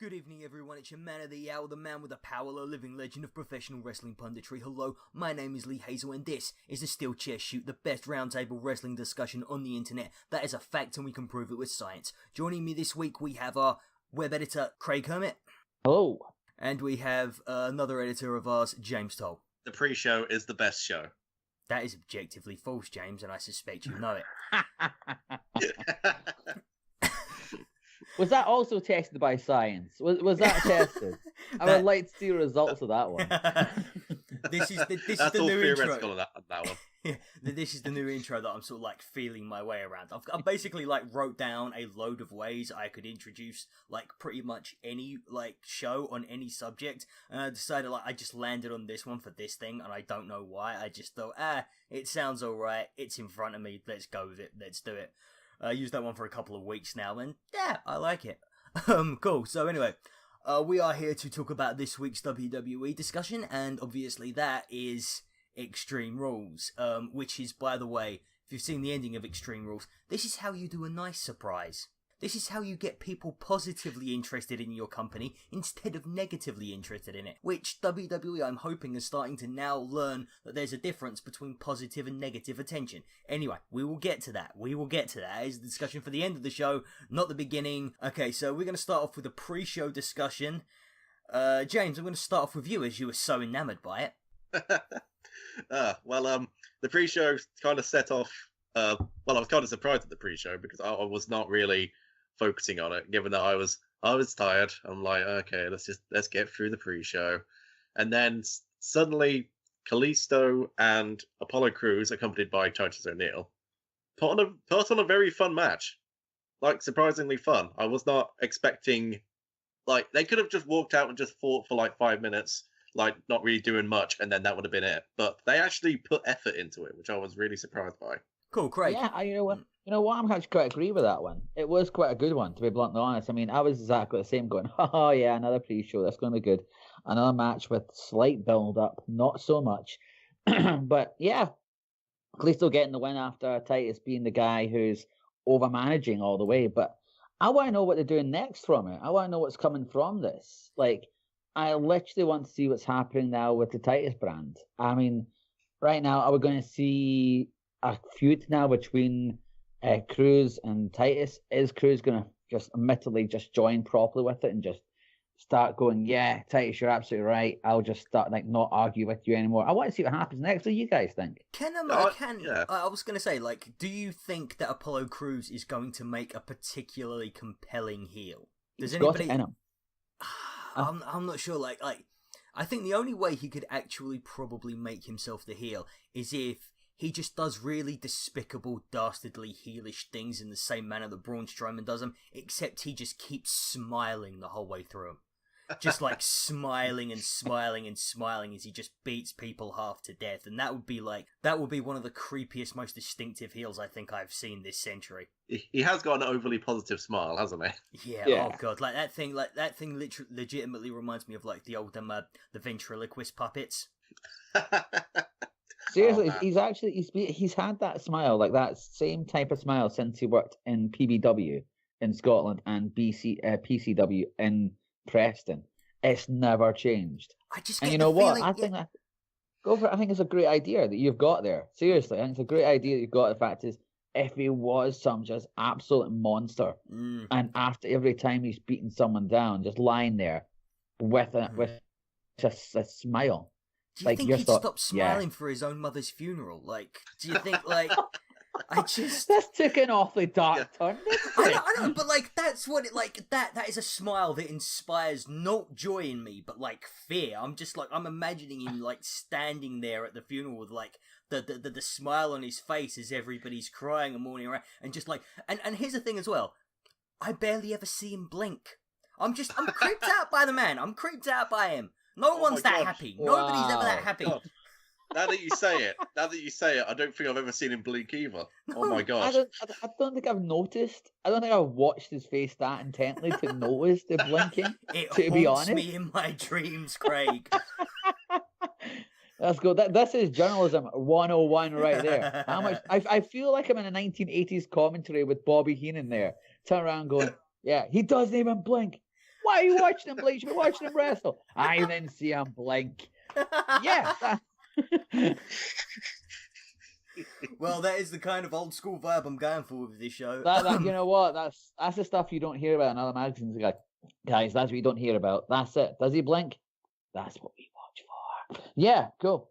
Good evening, everyone. It's your man of the hour, the man with the power, the living legend of professional wrestling punditry. Hello, my name is Lee Hazell, and this is the SteelChair Shoot, the best roundtable wrestling discussion on the internet. That is a fact, and we can prove it with science. Joining me this week, we have our web editor, Craig Hermit. Hello. And we have another editor of ours, James Toal. The pre-show is the best show. That is objectively false, James, and I suspect you know it. Was that also tested by science? Was that tested? I would like to see results of that one. This is That's the all new theoretical intro. on that one. Yeah, this is the new intro that I'm sort of like feeling my way around. I've basically like wrote down a load of ways I could introduce like pretty much any like show on any subject, and I decided like I just landed on this one for this thing, and I don't know why. I just thought, it sounds alright. It's in front of me. Let's go with it. Let's do it. I used that one for a couple of weeks now, and yeah, I like it. Cool. So anyway, we are here to talk about this week's WWE discussion, and obviously that is Extreme Rules, which is, by the way, if you've seen the ending of Extreme Rules, this is how you do a nice surprise. This is how you get people positively interested in your company instead of negatively interested in it, which WWE, I'm hoping, is starting to now learn that there's a difference between positive and negative attention. Anyway, we will get to that. It's a discussion for the end of the show, not the beginning. Okay, so we're going to start off with a pre-show discussion. James, I'm going to start off with you, as you were so enamored by it. The pre-show kind of set off. I was kind of surprised at the pre-show because I was not really focusing on it, given that I was tired. I'm like, okay, let's get through the pre-show, and then suddenly Kalisto and Apollo Crews, accompanied by Titus O'Neil, put on a very fun match, like surprisingly fun. I was not expecting, like they could have just walked out and just fought for like 5 minutes, like not really doing much, and then that would have been it. But they actually put effort into it, which I was really surprised by. Cool, Craig. Yeah, you know what? I'm actually quite agree with that one. It was quite a good one, to be bluntly honest. I mean, I was exactly the same, going, oh yeah, another pre-show, that's going to be good. Another match with slight build-up, not so much. But yeah, Kalisto getting the win after Titus being the guy who's over-managing all the way. But I want to know what they're doing next from it. I want to know what's coming from this. Like, I literally want to see what's happening now with the Titus brand. I mean, right now, are we going to see a feud now between Crews and Titus? Is Crews going to just admittedly just join properly with it and just start going, yeah, Titus, you're absolutely right. I'll just start like not argue with you anymore. I want to see what happens next. What do you guys think? I was going to say, like, do you think that Apollo Crews is going to make a particularly compelling heel? Does anybody? Got it in him. I'm not sure. Like, I think the only way he could actually probably make himself the heel is if he just does really despicable, dastardly, heelish things in the same manner that Braun Strowman does them, except he just keeps smiling the whole way through them. Just like smiling and smiling and smiling as he just beats people half to death. And that would be one of the creepiest, most distinctive heels I think I've seen this century. He has got an overly positive smile, hasn't he? Yeah. Oh god, that thing legitimately reminds me of like the old the ventriloquist puppets. Seriously, he's had that smile, like that same type of smile since he worked in PBW in Scotland and PCW in Preston. It's never changed. I just and you know what? I think go for it. I think it's a great idea that you've got there. Seriously, I think it's a great idea that you've got. The fact is, if he was some just absolute monster, and after every time he's beating someone down, just lying there with just a smile. Do you think he'd stop smiling for his own mother's funeral? Like, do you think, like, That's took an awfully dark turn. I know, but, like, that's what it, like, that is a smile that inspires not joy in me, but, like, fear. I'm just, like, I'm imagining him, like, standing there at the funeral with, like, the smile on his face as everybody's crying and mourning around, and just, like, and here's the thing as well. I barely ever see him blink. I'm creeped out by the man. I'm creeped out by him. No one's that happy. Wow. Nobody's ever that happy. God. Now that you say it, I don't think I've ever seen him blink either. No, oh my god! I don't think I've noticed. I don't think I've watched his face that intently to notice the blinking. To be honest, me in my dreams, Craig. That's good. This is journalism 101 right there. How much? I feel like I'm in a 1980s commentary with Bobby Heenan there. Turn around, going, "Yeah, he doesn't even blink." Why are you watching him blink? You should be watching him wrestle. I then see him blink. Yeah. Well, that is the kind of old school vibe I'm going for with this show. That you know what? That's the stuff you don't hear about in other magazines. Like, guys, that's what you don't hear about. That's it. Does he blink? That's what we watch for. Yeah, cool.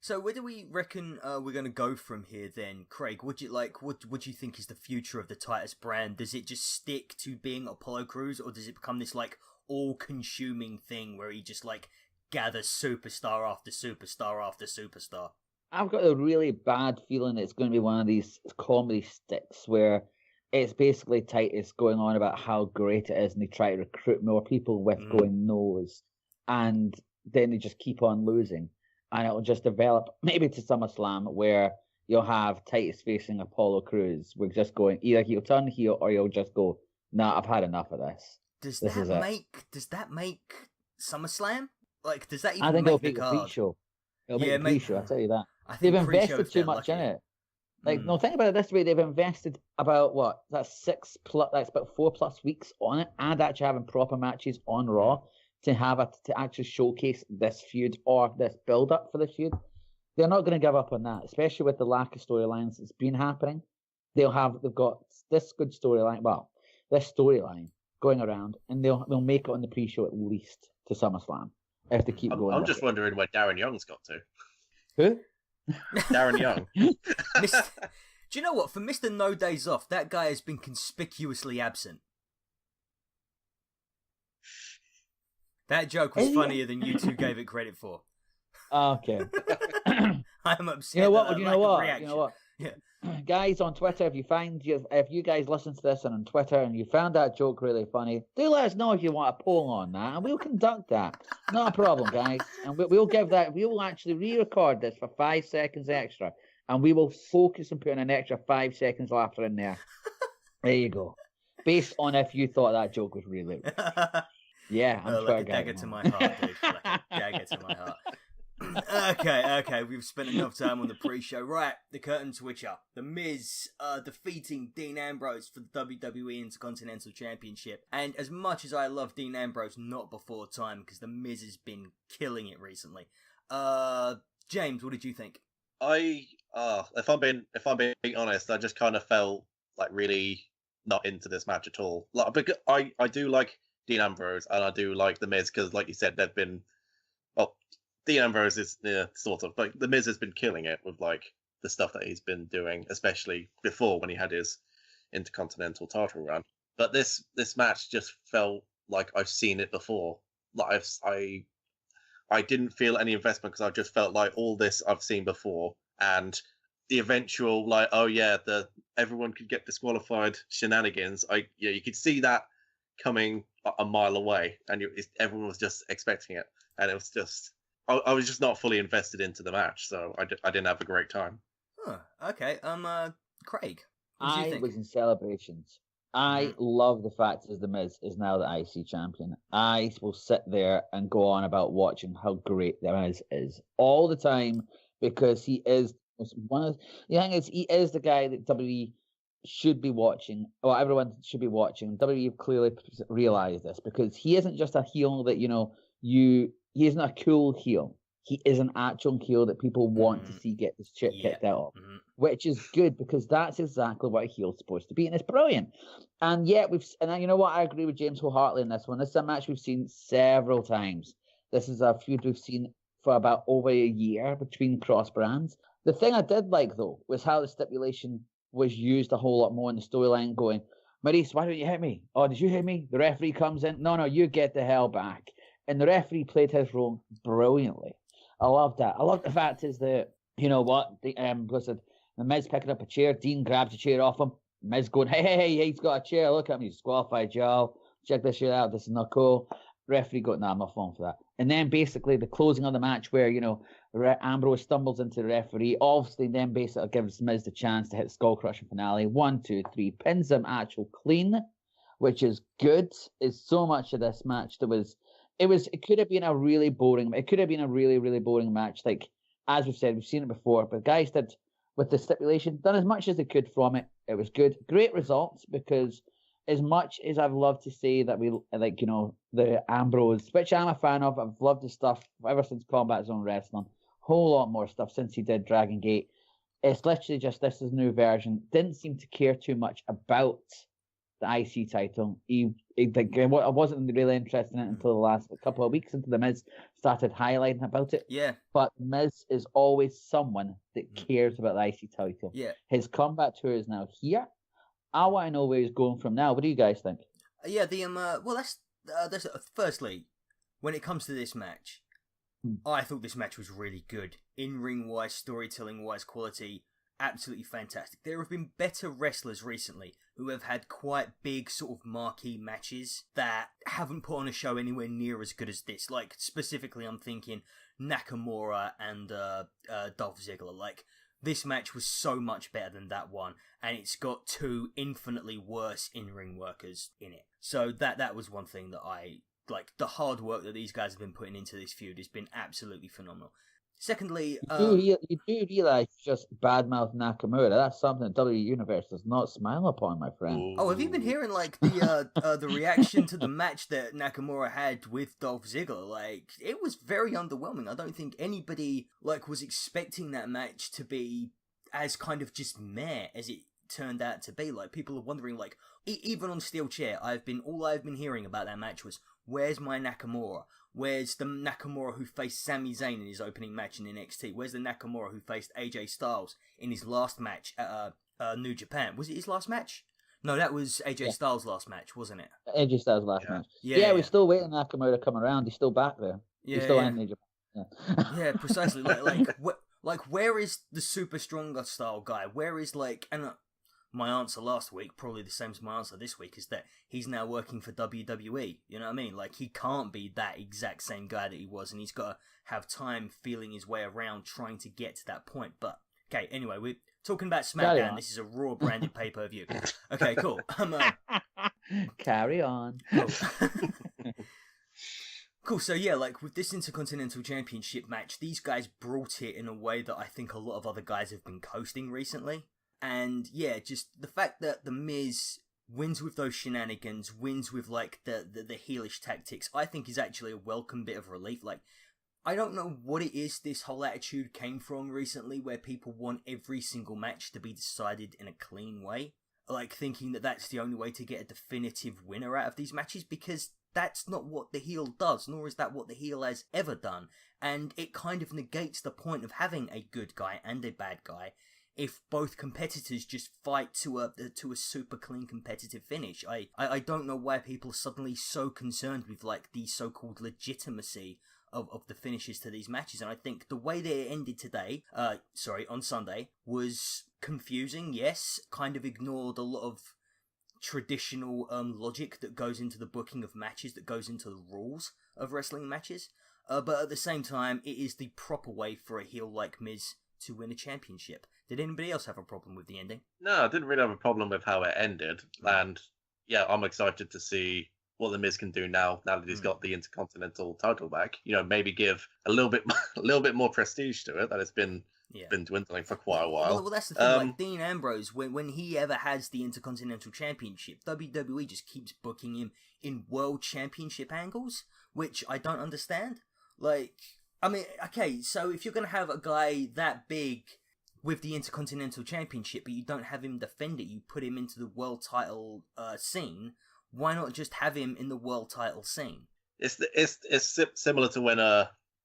So where do we reckon we're going to go from here then, Craig? What do you think is the future of the Titus brand? Does it just stick to being Apollo Crews, or does it become this like all-consuming thing where he just like gathers superstar after superstar after superstar? I've got a really bad feeling it's going to be one of these comedy sticks where it's basically Titus going on about how great it is, and they try to recruit more people with going nose, and then they just keep on losing. And it'll just develop maybe to SummerSlam where you'll have Titus facing Apollo Crews. We're just going, either he'll turn heel or he'll just go, nah, I've had enough of this. Does that make SummerSlam? Like, does that even I think make it'll the be a card? pre-show. It'll be a pre-show, I'll tell you that. I think they've invested too much in it. Like, no, think about it this way: they've invested about that's about 4+ weeks on it, and actually having proper matches on Raw to actually showcase this feud or this build up for the feud. They're not going to give up on that, especially with the lack of storylines that's been happening. They've got this good storyline, this storyline going around, and they'll make it on the pre-show at least to SummerSlam if they keep going. I'm just wondering where Darren Young's got to. Who? Darren Young. Do you know what? For Mr. No Days Off, that guy has been conspicuously absent. That joke was funnier than you two gave it credit for. Okay. I'm upset. You know what? You know what? Yeah. Guys on Twitter, if you guys listen to this and on Twitter and you found that joke really funny, do let us know if you want a poll on that, and we'll conduct that. Not a problem, guys. And we'll actually re-record this for 5 seconds extra, and we will focus on putting an extra 5 seconds laughter in there. There you go. Based on if you thought that joke was really good. Yeah, I'm like a dagger to my heart, dude. Like a dagger to my heart. Okay, we've spent enough time on the pre-show. Right, the curtain switcher. The Miz defeating Dean Ambrose for the WWE Intercontinental Championship. And as much as I love Dean Ambrose, not before time, because the Miz has been killing it recently. James, what did you think? If I'm being honest, I just kind of felt like really not into this match at all. Like, because I do like Dean Ambrose, and I do like The Miz, because, like you said, they've been... Well, Dean Ambrose is sort of... Like, The Miz has been killing it with, like, the stuff that he's been doing, especially before when he had his Intercontinental title run. But this match just felt like I've seen it before. Like, I didn't feel any investment, because I just felt like all this I've seen before, and the eventual, like, oh yeah, everyone could get disqualified shenanigans. You could see that coming a mile away, and everyone was just expecting it, and it was just I was just not fully invested into the match, so I didn't have a great time. Huh, okay. Craig, what do you think? I was in celebrations. I love the fact that The Miz is now the IC champion. I will sit there and go on about watching how great The Miz is all the time, because he is one of the thing is, he is the guy that WWE should be watching, or everyone should be watching. WWE clearly realized this, because he isn't just a heel that he isn't a cool heel. He is an actual heel that people want to see get this shit kicked out of, which is good, because that's exactly what a heel's supposed to be, and it's brilliant. And yet you know what? I agree with James wholeheartedly in this one. This is a match we've seen several times. This is a feud we've seen for about over a year between cross brands. The thing I did like, though, was how the stipulation was used a whole lot more in the storyline, going, Maurice, why don't you hit me? Oh, did you hit me? The referee comes in. No, you get the hell back. And the referee played his role brilliantly. I love that. I love the fact is that, you know what, the Miz picking up a chair, Dean grabs a chair off him, Miz going, hey, he's got a chair, look at him, he's disqualified, y'all. Check this shit out, this is not cool. Referee going, nah, I'm not falling for that. And then basically the closing of the match where, Ambrose stumbles into the referee, obviously then basically gives Miz the chance to hit the skull crushing finale. 1, 2, 3, pins him actual clean, which is good. It's so much of this match it could have been a really boring, it could have been a really, really boring match. Like, as we've said, we've seen it before, but guys did, with the stipulation, done as much as they could from it. It was good. Great results, because as much as I've loved to say that we like, the Ambrose, which I'm a fan of, I've loved his stuff ever since Combat Zone Wrestling. Whole lot more stuff since he did Dragon Gate. It's literally just this is a new version. Didn't seem to care too much about the IC title. I wasn't really interested in it until the last couple of weeks into the Miz started highlighting about it. Yeah. But Miz is always someone that cares about the IC title. Yeah. His combat tour is now here. I want to know where he's going from now. What do you guys think? Yeah, well, that's firstly, when it comes to this match, I thought this match was really good. In-ring wise, storytelling wise, quality, absolutely fantastic. There have been better wrestlers recently who have had quite big sort of marquee matches that haven't put on a show anywhere near as good as this. Like, specifically, I'm thinking Nakamura and Dolph Ziggler. Like, this match was so much better than that one, and it's got two infinitely worse in-ring workers in it. So that was one thing that I like. The hard work that these guys have been putting into this feud has been absolutely phenomenal. Secondly, you do realize just badmouth Nakamura. That's something the W Universe does not smile upon, my friend. Oh, have you been hearing like the reaction to the match that Nakamura had with Dolph Ziggler? Like, it was very underwhelming. I don't think anybody like was expecting that match to be as kind of just meh as it turned out to be. Like, people are wondering, like, even on SteelChair, all I've been hearing about that match was, where's my Nakamura? Where's the Nakamura who faced Sami Zayn in his opening match in NXT? Where's the Nakamura who faced AJ Styles in his last match at New Japan? Was it his last match? No, that was AJ Styles' last match, wasn't it? AJ Styles' last match. Yeah, we're still waiting for Nakamura to come around. He's still back there. He's still in New Japan. Yeah, precisely. Like, where is the super stronger style guy? Where is, like, and my answer last week, probably the same as my answer this week, is that he's now working for WWE. You know what I mean? Like, he can't be that exact same guy that he was, and he's got to have time feeling his way around trying to get to that point. But, okay, anyway, we're talking about SmackDown. This is a Raw branded pay-per-view. Okay, cool. Carry on. Cool. Cool, so yeah, like, with this Intercontinental Championship match, these guys brought it in a way that I think a lot of other guys have been coasting recently. And yeah, just the fact that The Miz wins with those shenanigans, wins with like the heelish tactics, I think is actually a welcome bit of relief. Like, I don't know what it is this whole attitude came from recently, where people want every single match to be decided in a clean way. Like, thinking that that's the only way to get a definitive winner out of these matches, because that's not what the heel does, nor is that what the heel has ever done. And it kind of negates the point of having a good guy and a bad guy if both competitors just fight to a super clean competitive finish. I don't know why people are suddenly so concerned with like the so-called legitimacy of the finishes to these matches. And I think the way they ended today, on Sunday, was confusing, yes, kind of ignored a lot of traditional logic that goes into the booking of matches, that goes into the rules of wrestling matches. But at the same time, it is the proper way for a heel like Miz to win a championship. Did anybody else have a problem with the ending? No, I didn't really have a problem with how it ended. And yeah, I'm excited to see what The Miz can do now that he's got the Intercontinental title back. You know, maybe give a little bit more prestige to it, that it's been dwindling for quite a while. Well, that's the thing. Like Dean Ambrose, when he ever has the Intercontinental Championship, WWE just keeps booking him in World Championship angles, which I don't understand. Like, I mean, okay, so if you're going to have a guy that big with the Intercontinental Championship, but you don't have him defend it, you put him into the world title scene, why not just have him in the world title scene? It's similar to when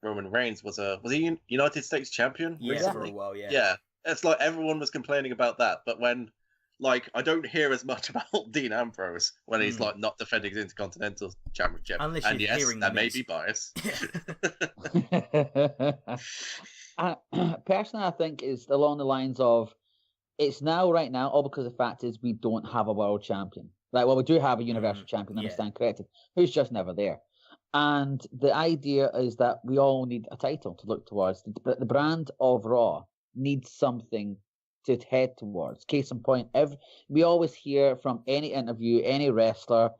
Roman Reigns was he United States champion? Yeah, recently? for a while, yeah. Yeah, it's like everyone was complaining about that, but when, like, I don't hear as much about Dean Ambrose when he's like not defending his Intercontinental Championship. Unless and you're hearing that may be bias. Personally, I think it's along the lines of, it's right now, all because the fact is we don't have a world champion. Like, well, we do have a universal champion, I stand corrected, who's just never there. And the idea is that we all need a title to look towards. The brand of Raw needs something to head towards. Case in point, we always hear from any interview, any wrestler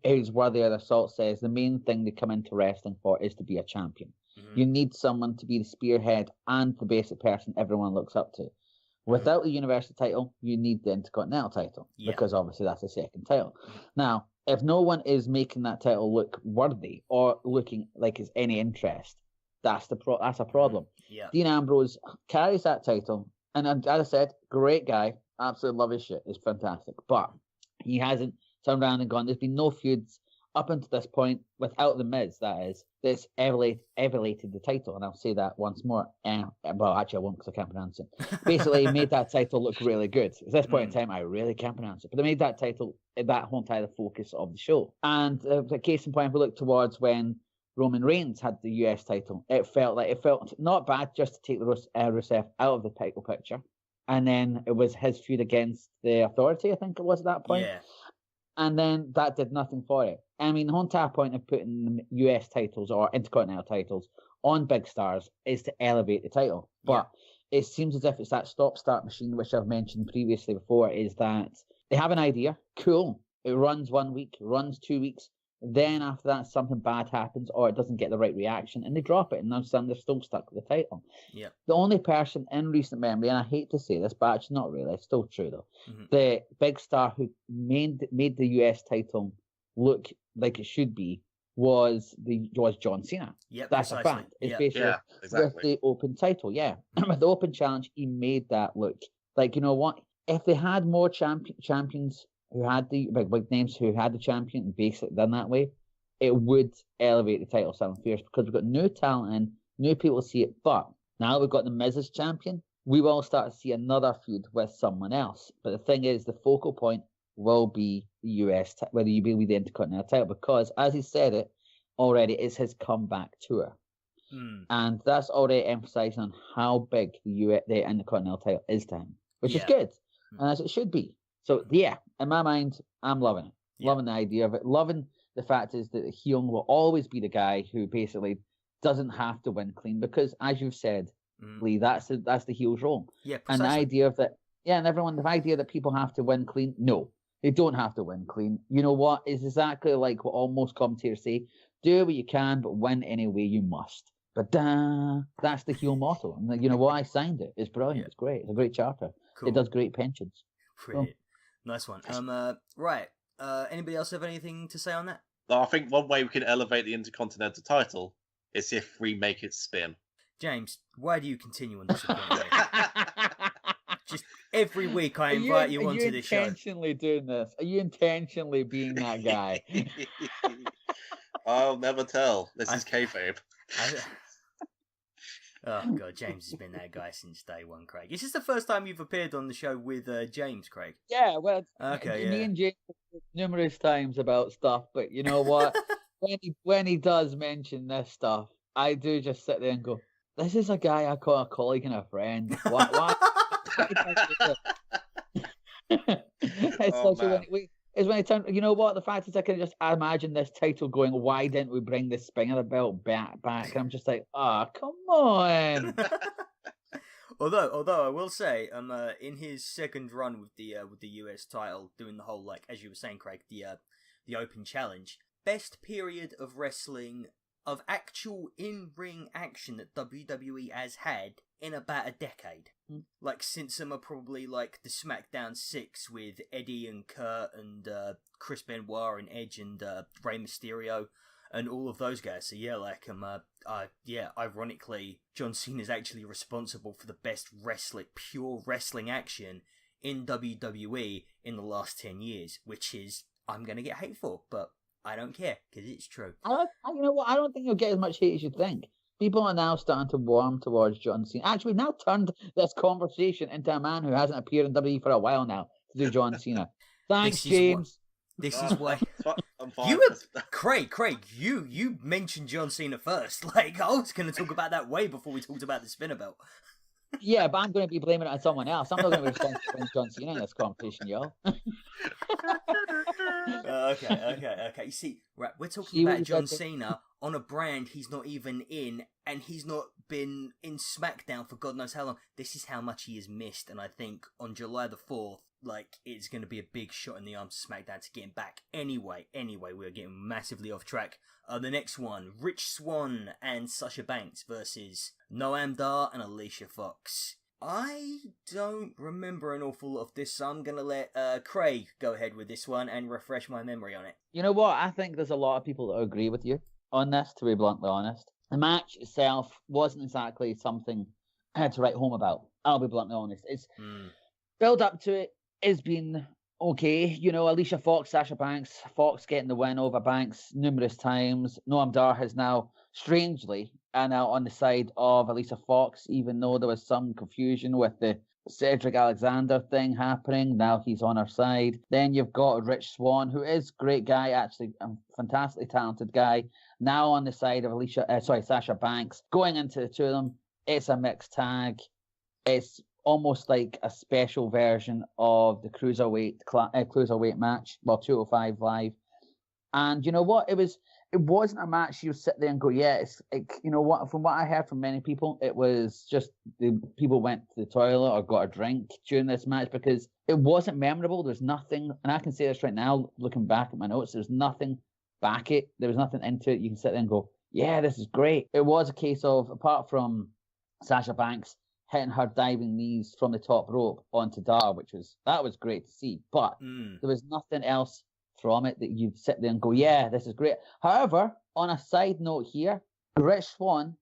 who's worthy of their salt says the main thing they come into wrestling for is to be a champion. You need someone to be the spearhead and the basic person everyone looks up to. Without the Universal title, you need the Intercontinental title because obviously that's the second title. Now, if no one is making that title look worthy or looking like it's any interest, that's a problem. Yeah. Dean Ambrose carries that title, and as I said, great guy, absolutely love his shit, it's fantastic. But he hasn't turned around and gone. There's been no feuds up until this point without the Miz. That is, that's elevated the title, and I'll say that once more. Well, actually, I won't because I can't pronounce it. Basically, made that title look really good. At this point in time, I really can't pronounce it, but they made that title that whole entire focus of the show. And the case in point, if we look towards when Roman Reigns had the US title, it felt not bad just to take the Rusev out of the title picture, and then it was his feud against the Authority, I think it was at that point. Yeah. And then that did nothing for it. I mean, the whole entire point of putting the US titles or Intercontinental titles on big stars is to elevate the title. But it seems as if it's that stop-start machine, which I've mentioned previously before, is that they have an idea, cool, it runs 1 week, runs 2 weeks, then after that something bad happens or it doesn't get the right reaction and they drop it, and now they're still stuck with the title. Yeah. The only person in recent memory, and I hate to say this, but it's not really, it's still true though, the big star who made the US title look like it should be was John Cena. Yeah, that's precisely. a fact. It's basically exactly. with the Open title, with the Open Challenge, he made that look like, you know what? If they had more champions who had the big names who had the champion and basically done that way, it would elevate the title sound fierce because we've got new talent and new people see it. But now we've got the Miz as champion, we will start to see another feud with someone else. But the thing is, the focal point will be the US, whether you be with the Intercontinental title, because as he said it already, it's his comeback tour. And that's already emphasizing on how big the Intercontinental title is to him, which is good, and as it should be. So, in my mind, I'm loving it. Loving the idea of it. Loving the fact is that the heel will always be the guy who basically doesn't have to win clean because, as you've said, Lee, that's the heel's role. Yeah, precisely. And the idea of that, and everyone, the idea that people have to win clean, no, they don't have to win clean. You know what? It's exactly like what almost commentators say, do what you can, but win any way you must. But that's the heel motto. And you know what? I signed it. It's brilliant. It's great. It's a great charter. Cool. It does great pensions. Brilliant. Nice one. Right. Anybody else have anything to say on that? I think one way we can elevate the Intercontinental title is if we make it spin. James, why do you continue on this? Just every week I invite you onto this show. Are you intentionally doing this? Are you intentionally being that guy? I'll never tell. This is kayfabe. Oh god, James has been that guy since day one, Craig. Is this the first time you've appeared on the show with James, Craig? Yeah, well, me and James numerous times about stuff, but you know what? when he does mention this stuff, I do just sit there and go, "This is a guy I call a colleague and a friend." Why? It's when he turned. You know what? The fact is, I can just imagine this title going, "Why didn't we bring the Spinger belt back?" And I'm just like, "Ah, come on." Although I will say, in his second run with the US title, doing the whole, like as you were saying, Craig, the Open Challenge, best period of wrestling, of actual in-ring action that WWE has had in about a decade. Like since probably like the SmackDown 6 with Eddie and Kurt and Chris Benoit and Edge and Rey Mysterio and all of those guys. So ironically, John Cena is actually responsible for the best pure wrestling action in WWE in the last 10 years, which is, I'm going to get hate for, but I don't care, because it's true. You know what? I don't think you'll get as much hate as you think. People are now starting to warm towards John Cena. Actually, we've now turned this conversation into a man who hasn't appeared in WWE for a while now to do John Cena. Thanks, James. This is why Craig, you mentioned John Cena first. Like, I was going to talk about that way before we talked about the spinner belt. Yeah, but I'm going to be blaming it on someone else. I'm not going to be responsible for John Cena in this competition, yo. Okay. You see, right, we're talking about John Cena on a brand he's not even in, and he's not been in SmackDown for God knows how long. This is how much he has missed, and I think on July the 4th, like, it's going to be a big shot in the arm to SmackDown to get him back. Anyway, we're getting massively off track. The next one, Rich Swann and Sasha Banks versus Noam Dar and Alicia Fox. I don't remember an awful lot of this, so I'm gonna let Craig go ahead with this one and refresh my memory on it. You know what? I think there's a lot of people that agree with you on this, to be bluntly honest. The match itself wasn't exactly something I had to write home about. I'll be bluntly honest. It's build up to it has been okay. You know, Alicia Fox, Sasha Banks, Fox getting the win over Banks numerous times. Noam Dar has now, strangely, now on the side of Alicia Fox, even though there was some confusion with the Cedric Alexander thing happening. Now he's on her side. Then you've got Rich Swann, who is a great guy, actually, a fantastically talented guy. Now on the side of Sasha Banks. Going into the two of them, it's a mixed tag. It's almost like a special version of the cruiserweight match, well, 205 Live. And you know what? It wasn't a match you sit there and go, yeah, you know what? From what I heard from many people, it was just the people went to the toilet or got a drink during this match because it wasn't memorable. There's nothing, and I can say this right now, looking back at my notes, there's nothing back it. There was nothing into it. You can sit there and go, yeah, this is great. It was a case of, apart from Sasha Banks hitting her diving knees from the top rope onto Dar, that was great to see. But there was nothing else from it that you'd sit there and go, yeah, this is great. However, on a side note here, Rich Swann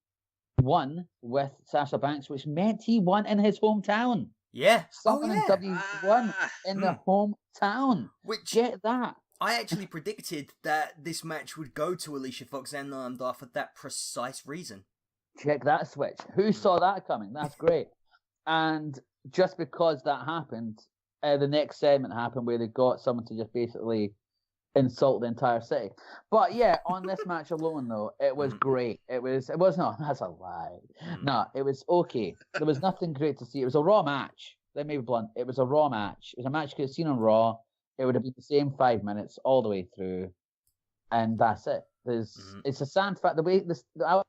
won with Sasha Banks, which meant he won in his hometown. Yeah. Someone in W won in the hometown. Which, get that. I actually predicted that this match would go to Alicia Fox and Noam Dar for that precise reason. Check that switch. Who saw that coming? That's great. And just because that happened, the next segment happened where they got someone to just basically insult the entire city. But yeah, on this match alone, though, it was great. It was not. That's a lie. No, it was okay. There was nothing great to see. It was a Raw match. Let me be blunt. It was a Raw match. It was a match you could have seen on Raw. It would have been the same 5 minutes all the way through, and that's it. It's a sad fact. The way this, I'll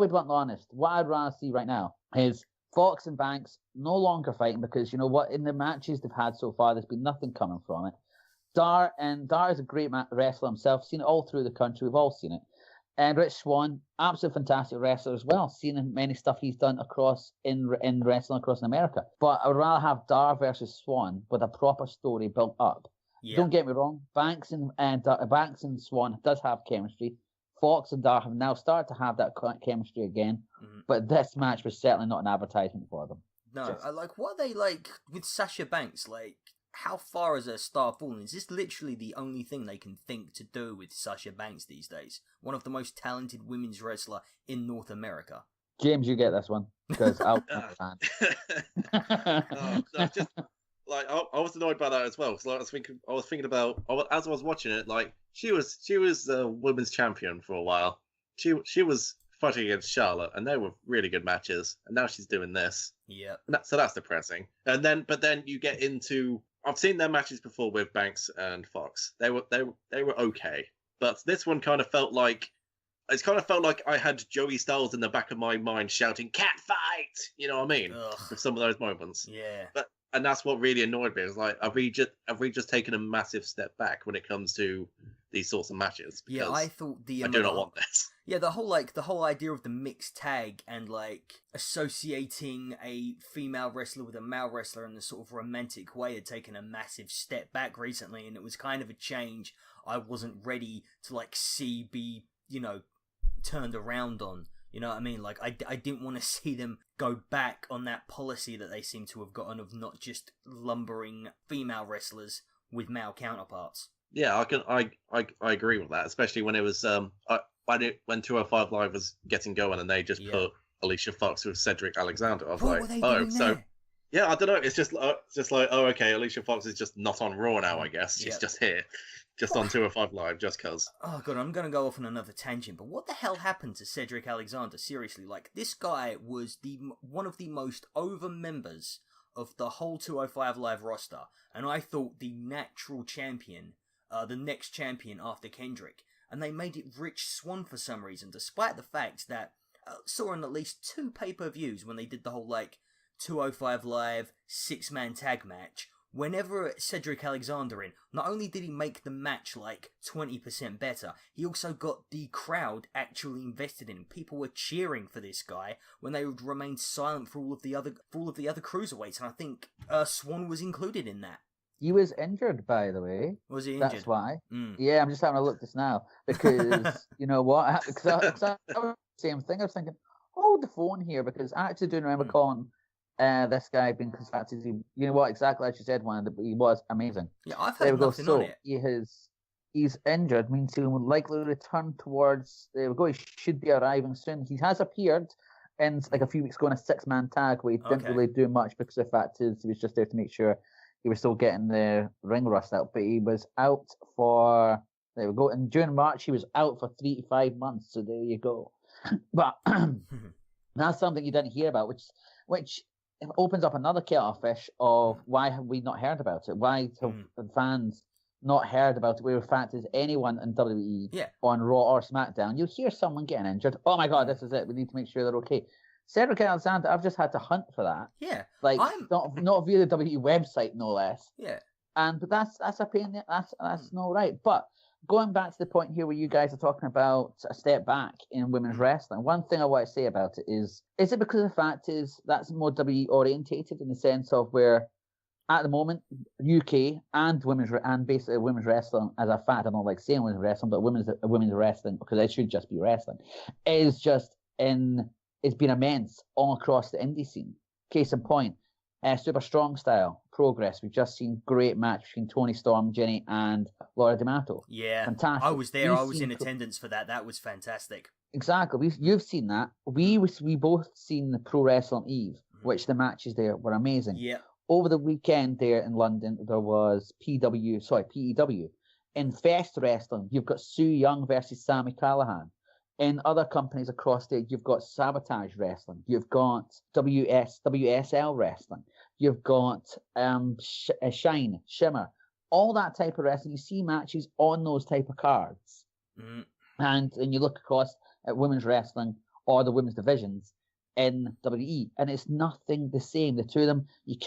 be bluntly honest. What I'd rather see right now is Fox and Banks no longer fighting because you know what? In the matches they've had so far, there's been nothing coming from it. Dar is a great wrestler himself. Seen it all through the country. We've all seen it. And Rich Swann, absolute fantastic wrestler as well. Seen many stuff he's done across in wrestling across in America. But I would rather have Dar versus Swann with a proper story built up. Yeah. Don't get me wrong. Banks and Swann does have chemistry. Fox and Dar have now started to have that chemistry again. But this match was certainly not an advertisement for them. No, what are they like with Sasha Banks? Like, how far has her star fallen? Is this literally the only thing they can think to do with Sasha Banks these days? One of the most talented women's wrestler in North America. James, you get this one because I'll be a fan. No, just like I was annoyed by that as well. Because I was thinking about as I was watching it. Like she was a women's champion for a while. She was fighting against Charlotte, and they were really good matches. And now she's doing this. Yeah. So that's depressing. But then you get into. I've seen their matches before with Banks and Fox. They were okay, but this one kind of felt like I had Joey Styles in the back of my mind shouting "Cat fight!" You know what I mean? With some of those moments. Yeah. And that's what really annoyed me. It was like, have we just taken a massive step back when it comes to these sorts of matches? Yeah, I thought I do not want this. Yeah, the whole idea of the mixed tag and like associating a female wrestler with a male wrestler in the sort of romantic way had taken a massive step back recently, and it was kind of a change I wasn't ready to like see be, you know, turned around on. You know what I mean? Like, I didn't want to see them go back on that policy that they seem to have gotten of not just lumbering female wrestlers with male counterparts. Yeah, I agree with that, especially when it was when 205 Live was getting going and they just put Alicia Fox with Cedric Alexander. I was yeah, I don't know. It's just like, oh, okay, Alicia Fox is just not on Raw now. I guess she's just here. Just on 205 Live, just cause. Oh god, I'm gonna go off on another tangent, but what the hell happened to Cedric Alexander? Seriously, like, this guy was one of the most over members of the whole 205 Live roster, and I thought the natural champion, the next champion after Kendrick, and they made it Rich Swann for some reason, despite the fact that saw on at least 2 pay-per-views when they did the whole, like, 205 Live 6-man tag match, whenever Cedric Alexander in, not only did he make the match like 20% better, he also got the crowd actually invested in him. People were cheering for this guy when they would remain silent for all of the other cruiserweights, and I think Swan was included in that. He was injured, by the way. Was he injured? That's why. Mm. Yeah, I'm just having a look this now because you know what? Because I was the same thing. I was thinking, hold the phone here because I actually do remember calling this guy being contracted. You know what? Exactly as you said, he was amazing. Yeah, I've heard nothing on it. He's injured, means he will likely return towards. There we go. He should be arriving soon. He has appeared in like a few weeks ago in a 6-man tag where he didn't really do much because the fact is he was just there to make sure he was still getting the ring rust out, but he was out for, there we go, and during March he was out for 3 to 5 months, so there you go. But that's something you didn't hear about, which opens up another kettle of fish of why have we not heard about it? Why have fans not heard about it? Where the fact is anyone in WWE on Raw or SmackDown, you'll hear someone getting injured. Oh my God, this is it. We need to make sure they're okay. Cedric Alexander, I've just had to hunt for that. Yeah, like not via the WWE website, no less. Yeah, but that's a pain. That's not right. But going back to the point here where you guys are talking about a step back in women's wrestling, one thing I want to say about it is it because the fact is that's more WWE orientated in the sense of where at the moment UK and basically women's wrestling as a fact, I don't like saying women's wrestling, but women's wrestling because it should just be wrestling is just it's been immense all across the indie scene. Case in point, Super Strong Style Progress. We've just seen great match between Toni Storm, Jenny, and Laura D'Amato. Yeah, fantastic. I was there. I was in attendance for that. That was fantastic. Exactly. You've seen that. We both seen the Pro Wrestling Eve, which the matches there were amazing. Yeah. Over the weekend there in London, there was PEW. In Fest Wrestling, you've got Sue Young versus Sami Callihan. In other companies across there, you've got Sabotage Wrestling, you've got WSL Wrestling, you've got Shine, Shimmer, all that type of wrestling. You see matches on those type of cards. And you look across at women's wrestling or the women's divisions in WWE, and it's nothing the same. The two of them, you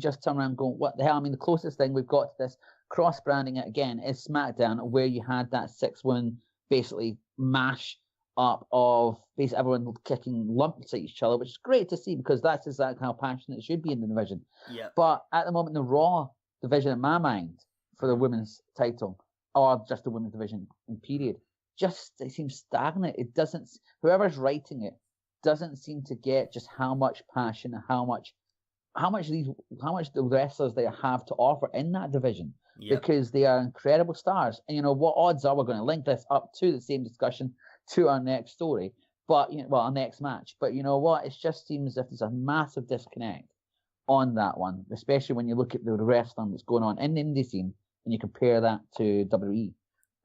just turn around and go, what the hell? I mean, the closest thing we've got to this cross-branding it again is SmackDown, where you had that 6-woman basically mash up of basically everyone kicking lumps at each other, which is great to see because that's exactly how passionate it should be in the division. Yeah. But at the moment, the Raw division, in my mind, for the women's title, or just the women's division in period, it seems stagnant. It doesn't. Whoever's writing it doesn't seem to get just how much passion, how much the wrestlers they have to offer in that division. Yep. Because they are incredible stars. And you know what odds are we're going to link this up to the same discussion to our next story, but our next match. But you know what? It just seems as if there's a massive disconnect on that one, especially when you look at the wrestling that's going on in the indie scene and you compare that to WWE.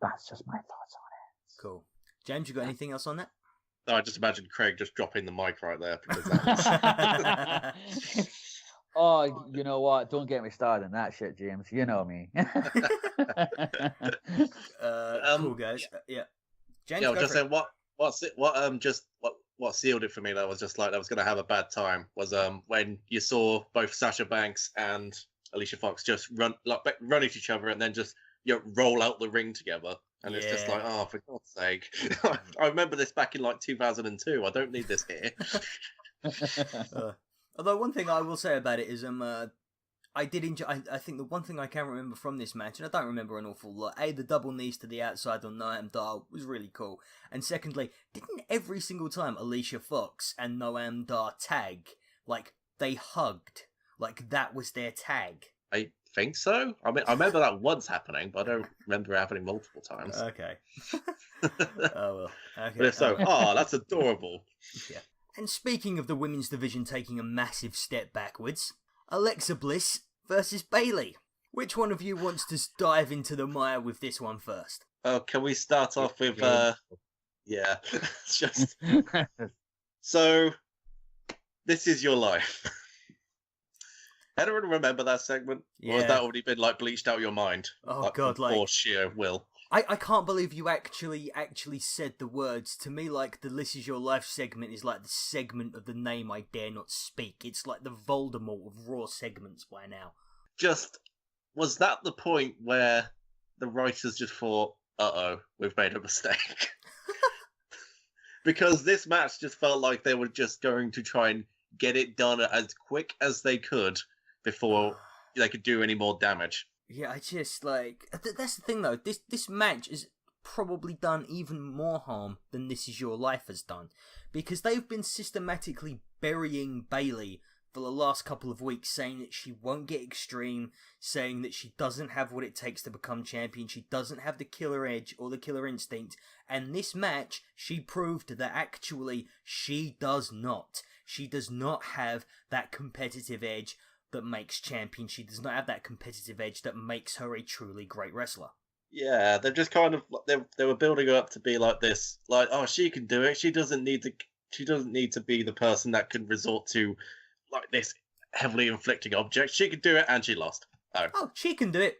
That's just my thoughts on it. Cool. James, you got anything else on that? No, I just imagined Craig just dropping the mic right there because that was... Oh, you know what? Don't get me started on that shit, James. You know me. Cool, guys. Yeah. James, yeah, just saying what sealed it for me that was just like I was going to have a bad time was when you saw both Sasha Banks and Alicia Fox just run at each other and then just roll out the ring together, and it's just like, oh, for God's sake. I remember this back in like 2002. I don't need this here. Although one thing I will say about it is I did enjoy. I think the one thing I can remember from this match, and I don't remember an awful lot. The double knees to the outside on Noam Dar was really cool. And secondly, didn't every single time Alicia Fox and Noam Dar tag, like they hugged, like that was their tag? I think so. I mean, I remember that once happening, but I don't remember it happening multiple times. Okay. Oh well. Okay. But if so, that's adorable. Yeah. And speaking of the women's division taking a massive step backwards, Alexa Bliss versus Bayley. Which one of you wants to dive into the mire with this one first? Oh, can we start off with yeah. It's just so this is your life. Anyone remember that segment? Yeah. Or has that already been like bleached out of your mind? Oh God, or sheer will. I can't believe you actually said the words. To me, like, the This Is Your Life segment is like the segment of the name I dare not speak. It's like the Voldemort of Raw segments by now. just was that the point where the writers just thought, "Uh-oh, we've made a mistake"? Because this match just felt like they were just going to try and get it done as quick as they could before they could do any more damage. Yeah, I just that's the thing though. This match is probably done even more harm than This Is Your Life has done, because they've been systematically burying Bayley for the last couple of weeks, saying that she won't get extreme, saying that she doesn't have what it takes to become champion, she doesn't have the killer edge or the killer instinct, and this match, she proved that actually she does not. She does not have that competitive edge that makes champion. She does not have that competitive edge that makes her a truly great wrestler. Yeah, they've just kind of they were building her up to be like this, like, oh, she can do it. She doesn't need to be the person that can resort to like this heavily inflicting object. She could do it, and she lost. Oh, she can do it.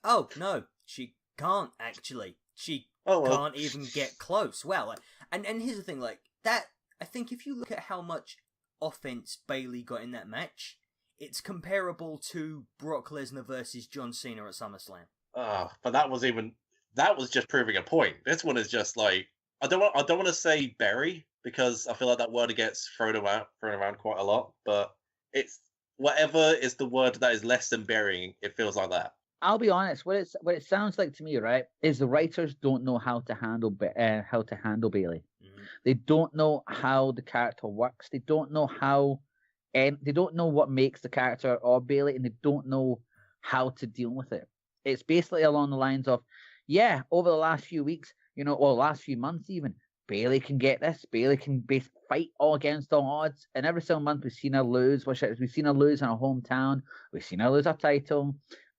Oh no, she can't actually. She can't even get close. Well, and here's the thing, like that. I think if you look at how much offense Bayley got in that match, it's comparable to Brock Lesnar versus John Cena at SummerSlam. But that was just proving a point. This one is just like I don't want to say bury, because I feel like that word gets thrown around quite a lot. But it's whatever is the word that is less than burying. It feels like that. I'll be honest. What it sounds like to me, right, is the writers don't know how to handle Bayley. Mm-hmm. They don't know how the character works. They don't know how, and they don't know what makes the character or Bayley, and they don't know how to deal with it. It's basically along the lines of, yeah, over the last few weeks, or last few months even, Bayley can get this. Bayley can fight all against all odds. And every single month we've seen her lose. We've seen her lose in her hometown. We've seen her lose her title.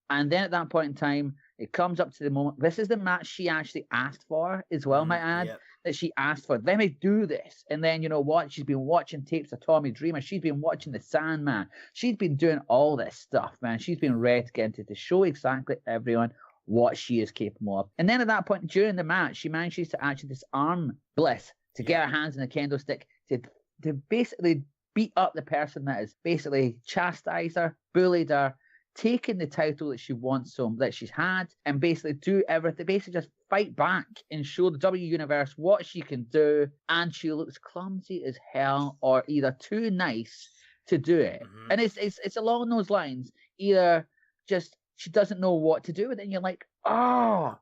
And then at that point in time, it comes up to the moment. This is the match she actually asked for as well, might add. Yep. That she asked for. Let me do this. And then, you know what? She's been watching tapes of Tommy Dreamer. She's been watching The Sandman. She's been doing all this stuff, man. She's been ready to get into to show exactly everyone what she is capable of. And then at that point during the match, she manages to actually disarm Bliss to get her hands in the kendo stick to basically beat up the person that has basically chastised her, bullied her, taken the title that she wants that she's had, and basically do everything, basically just fight back and show the W Universe what she can do. And she looks clumsy as hell, or either too nice to do it. Mm-hmm. And it's along those lines. Either just she doesn't know what to do, and then you're like, oh.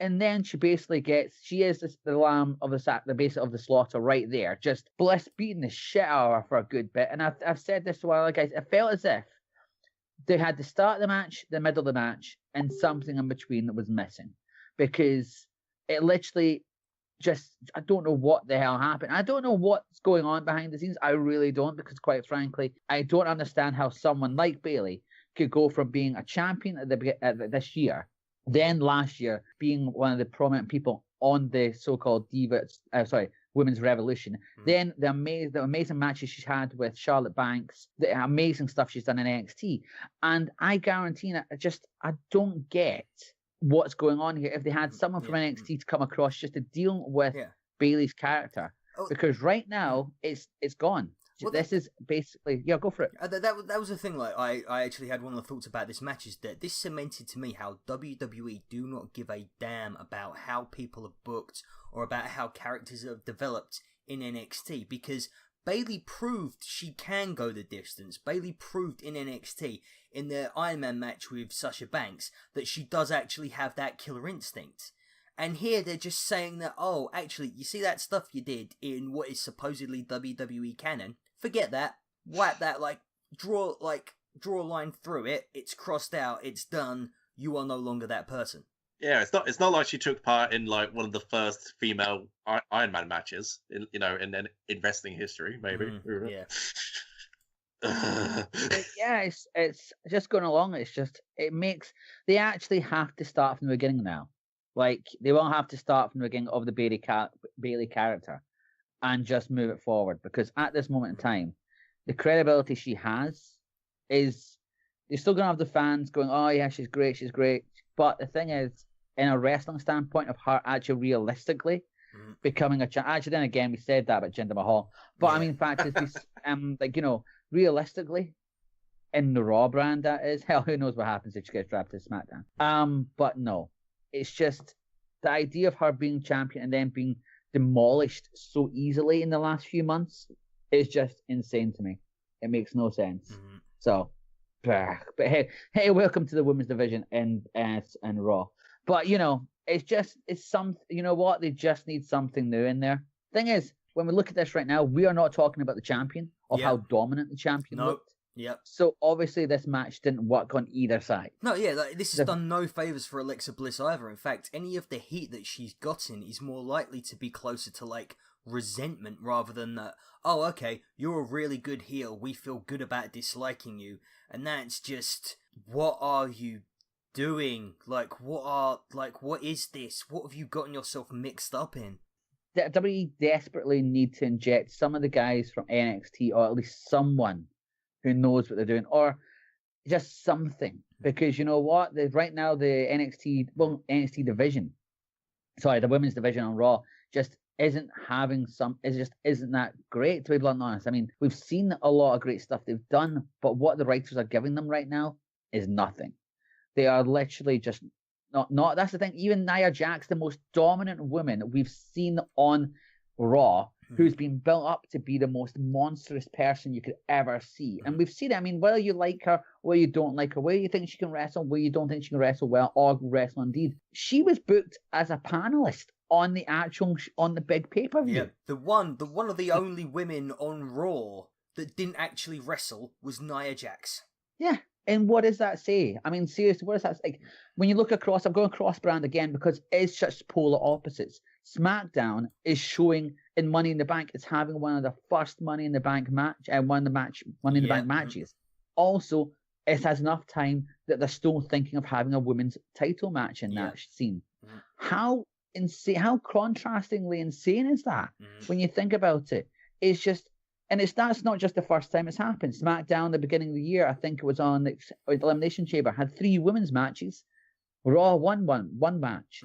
And then she basically she is the lamb of the base of the slaughter right there. Just Bliss beating the shit out of her for a good bit. And I've said this to a while, guys. It felt as if they had the start of the match, the middle of the match, and something in between that was missing. Because it literally just, I don't know what the hell happened. I don't know what's going on behind the scenes. I really don't, because quite frankly, I don't understand how someone like Bayley could go from being a champion at this year, then last year being one of the prominent people on the so-called Women's Revolution. Mm-hmm. Then the amazing matches she's had with Charlotte Banks, the amazing stuff she's done in NXT. And I guarantee that I don't get what's going on here if they had someone from NXT to come across just to deal with Bayley's character. Because right now it's gone. Well, this is basically go for it. That was the thing. Like I actually had one of the thoughts about this match is that this cemented to me how WWE do not give a damn about how people are booked or about how characters are developed in NXT, because Bayley proved she can go the distance. Bayley proved in NXT in the Iron Man match with Sasha Banks that she does actually have that killer instinct. And here they're just saying that, oh, actually, you see that stuff you did in what is supposedly WWE canon? Forget that. Wipe that. Draw a line through it. It's crossed out. It's done. You are no longer that person. Yeah, it's not like she took part in like one of the first female Iron Man matches in wrestling history. Maybe. Yeah. It's just going along. They actually have to start from the beginning now. Like, they won't have to start from the beginning of the Bayley character and just move it forward, because at this moment in time, the credibility she has is, you're still going to have the fans going, oh yeah, she's great. But the thing is, in a wrestling standpoint of her actually realistically becoming a champion, actually then again, we said that about Jinder Mahal, but I mean, fact is, realistically, in the Raw brand, that is. Hell, who knows what happens if she gets drafted to SmackDown. But no, it's just the idea of her being champion and then being demolished so easily in the last few months is just insane to me. It makes no sense. So, but hey, welcome to the women's division in Raw. But it's some. You know what? They just need something new in there. Thing is, when we look at this right now, we are not talking about the champion or how dominant the champion looked. Yep. So obviously this match didn't work on either side. No, yeah, this has done no favors for Alexa Bliss either. In fact, any of the heat that she's gotten is more likely to be closer to like resentment rather than that. Oh, okay, you're a really good heel. We feel good about disliking you, and that's just, what are you doing? What is this? What have you gotten yourself mixed up in? WWE desperately need to inject some of the guys from NXT, or at least someone who knows what they're doing, or just something. Because you know what? Right now, the NXT division, the women's division on Raw, just isn't isn't that great, to be blunt honest. I mean, we've seen a lot of great stuff they've done, but what the writers are giving them right now is nothing. They are literally just not. That's the thing. Even Nia Jax, the most dominant woman we've seen on Raw, who's been built up to be the most monstrous person you could ever see. And we've seen it. I mean, whether you like her, whether you don't like her, whether you think she can wrestle, whether you don't think she can wrestle well, or wrestle indeed, she was booked as a panelist on the big pay-per-view. Yeah, the one of the only women on Raw that didn't actually wrestle was Nia Jax. Yeah. And what does that say? I mean, seriously, what does that say? When you look across, I'm going cross-brand again because it's such polar opposites. SmackDown is showing in Money in the Bank, it's having one of the first Money in the Bank Money in the Bank matches. Also, it has enough time that they're still thinking of having a women's title match in that scene. How insane, how contrastingly insane is that when you think about it? It's just, and that's not just the first time it's happened. SmackDown, the beginning of the year, I think it was on the Elimination Chamber, had 3 women's matches. Raw won one match.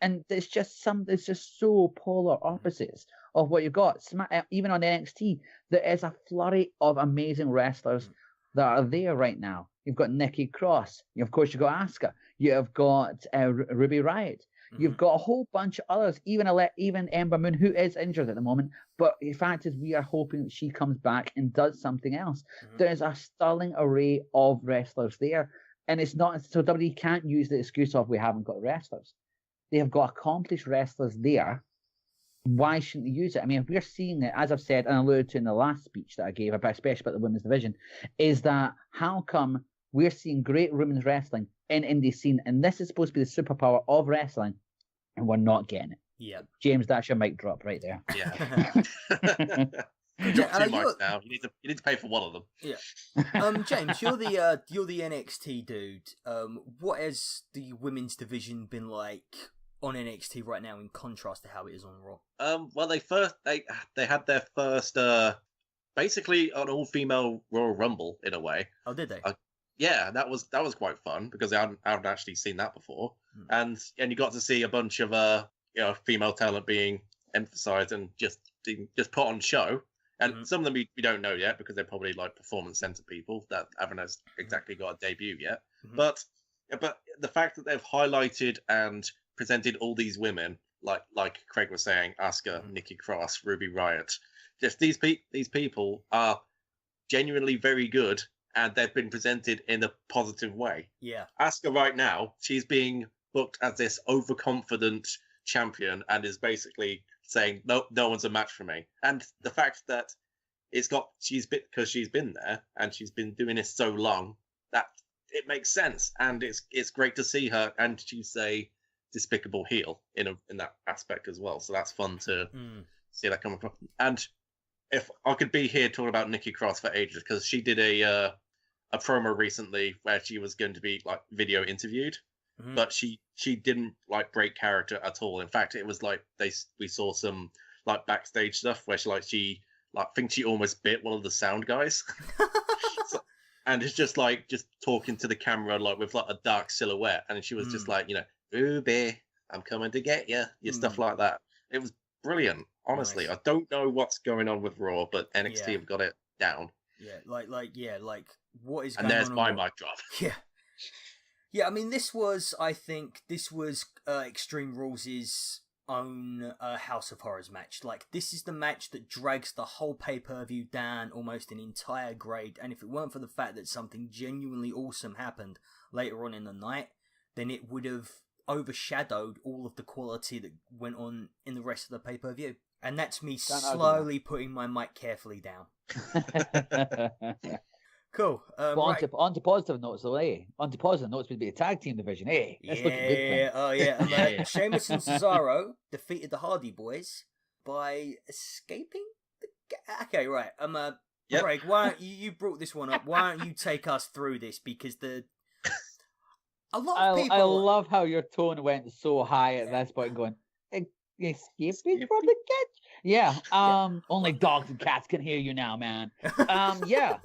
And it's just so polar opposites of what you've got. Even on NXT, there is a flurry of amazing wrestlers that are there right now. You've got Nikki Cross. Of course, you've got Asuka. You've got Ruby Riott. You've got a whole bunch of others, even Ember Moon, who is injured at the moment. But the fact is, we are hoping that she comes back and does something else. There's a sterling array of wrestlers there. And it's not, so WWE can't use the excuse of we haven't got wrestlers. They have got accomplished wrestlers there. Why shouldn't they use it? I mean, if we're seeing it, as I've said and alluded to in the last speech that I gave, especially about the women's division, is that how come we're seeing great women's wrestling in indie scene, and this is supposed to be the superpower of wrestling, and we're not getting it. Yeah. James, that's your mic drop right there. Yeah. You got 2 mics now. You need to pay for one of them. Yeah. James, you're the NXT dude. What has the women's division been like on NXT right now in contrast to how it is on Raw? Well, they had their first basically an all-female Royal Rumble in a way. Oh, did they? Yeah, that was quite fun because I hadn't actually seen that before, and you got to see a bunch of female talent being emphasized and just put on show. And some of them we don't know yet because they're probably like performance center people that haven't exactly got a debut yet. But the fact that they've highlighted and presented all these women, like Craig was saying, Asuka, Nikki Cross, Ruby Riott, just these people are genuinely very good, and they've been presented in a positive way. Yeah, Asuka right now, she's being booked as this overconfident champion and is basically saying no one's a match for me. And the fact that she's been there and she's been doing this so long that it makes sense, and it's great to see her, and she's a despicable heel in that aspect as well. So that's fun to see that come across. And if I could be here talking about Nikki Cross for ages, because she did a promo recently where she was going to be like video interviewed. But she didn't like break character at all. In fact, it was like we saw some like backstage stuff where she thinks she almost bit one of the sound guys. And it's just talking to the camera like with like a dark silhouette, and she was just like, Ruby, I'm coming to get you, stuff like that. It was brilliant. Honestly, nice. I don't know what's going on with Raw, but NXT have got it down. Yeah, like what is And going there's on. my And what... mic drop. Yeah. Yeah, I mean, this was Extreme Rules' own House of Horrors match. Like, this is the match that drags the whole pay-per-view down almost an entire grade, and if it weren't for the fact that something genuinely awesome happened later on in the night, then it would have overshadowed all of the quality that went on in the rest of the pay-per-view. And that's me slowly putting my mic carefully down. Cool. But on to positive notes, though, eh? On to positive notes would be a tag team division, eh? That's looking good, Clint. Oh, yeah. Sheamus and Cesaro defeated the Hardy Boys by escaping the... Okay, right. Yep. Greg, why don't you brought this one up. Why don't you take us through this? Because a lot of people... I love how your tone went so high at this point, going, escaping from the catch? Yeah, only dogs and cats can hear you now, man. Yeah.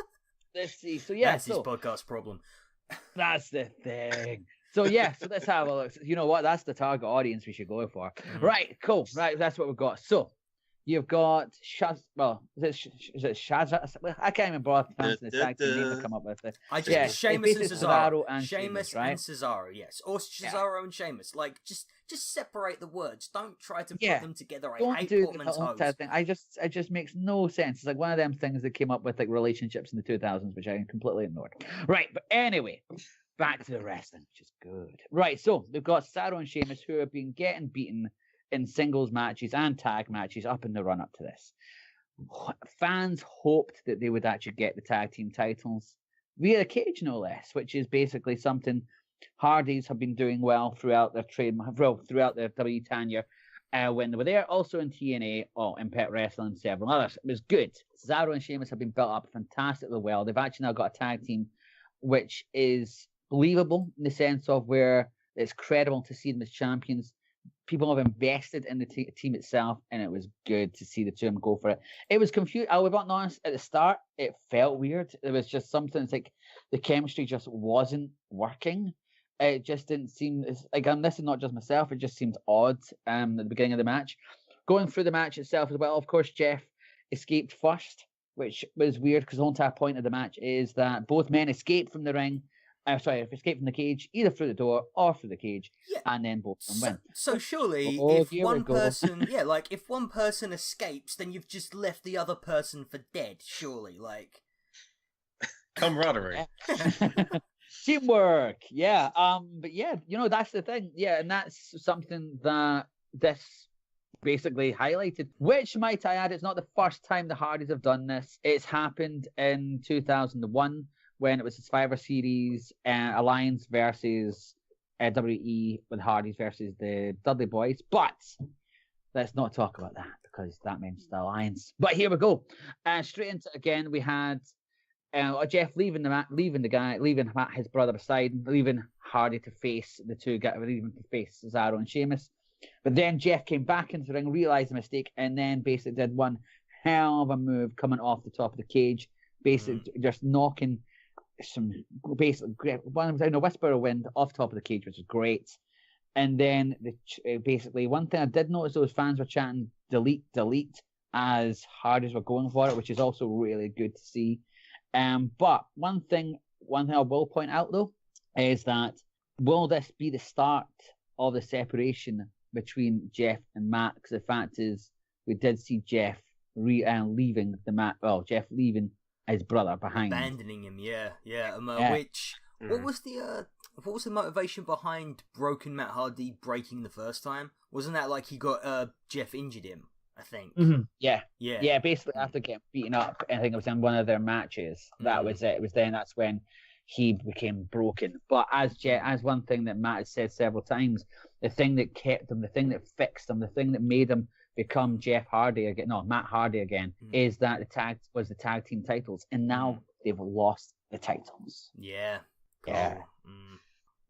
Let's see. So yeah, that's his podcast problem. That's the thing. So yeah, so let's have a look. You know what? That's the target audience we should go for. Right, cool. Right, that's what we've got. So you've got Shaz. Well, is it Shaz? I can't even bother pronouncing the tag team name to come up with it. Sheamus and Cesaro. Sheamus right? And Cesaro, yes, or Cesaro and Sheamus. Like, just separate the words. Don't try to put them together. I hate Portman's hose. Thing. It just makes no sense. It's like one of them things that came up with like relationships in the 2000s, which I completely ignored. Right, but anyway, back to the wrestling, which is good. Right, so we've got Cesaro and Sheamus who have been getting beaten in singles matches and tag matches up in the run up to this. Fans hoped that they would actually get the tag team titles via the cage, no less, which is basically something Hardys have been doing well throughout their throughout their WWE tenure when they were there. Also in TNA, Impact Wrestling, and several others. It was good. Cesaro and Sheamus have been built up fantastically well. They've actually now got a tag team which is believable in the sense of where it's credible to see them as champions. People have invested in the team itself, and it was good to see the two of them go for it. It was confused. I will be honest, at the start, it felt weird. It was just something, it's like the chemistry just wasn't working. It just didn't seem, again, this is not just myself, it just seemed odd at the beginning of the match. Going through the match itself as well, of course, Jeff escaped first, which was weird because the whole entire point of the match is that both men escape from the ring. Escape from the cage, either through the door or through the cage, and then both of them win. So surely, if one person, if one person escapes, then you've just left the other person for dead. Surely, like camaraderie, teamwork. Yeah. But yeah, that's the thing. Yeah, and that's something that this basically highlighted. Which, might I add, it's not the first time the Hardys have done this. It's happened in 2001. When it was the Survivor Series Alliance versus WWE with Hardys versus the Dudley Boys. But let's not talk about that because that means the Alliance. But here we go. Straight into again, we had Jeff leaving his brother aside, leaving Hardy to face the two guys, leaving to face Cesaro and Sheamus. But then Jeff came back into the ring, realized the mistake, and then basically did one hell of a move coming off the top of the cage, basically just knocking some basically a whisper of wind off top of the cage, which is great. And then basically one thing I did notice, those fans were chanting delete as hard as we're going for it, which is also really good to see. But one thing I will point out though is that will this be the start of the separation between Jeff and Matt? Because the fact is we did see Jeff leaving Jeff leaving his brother behind, abandoning him. Which what was the motivation behind broken Matt Hardy breaking the first time? Wasn't that like he got Jeff injured him? I think. Mm-hmm. Yeah. Basically, after getting beaten up, I think it was in one of their matches. That was it. It was then that's when he became broken. But as one thing that Matt has said several times, the thing that kept him, the thing that fixed him, the thing that made him become Matt Hardy again, is that the tag team titles, and now they've lost the titles. Yeah. Cool. Yeah.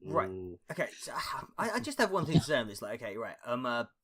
Right. Okay. So I just have one thing to say on this. Like, okay, right.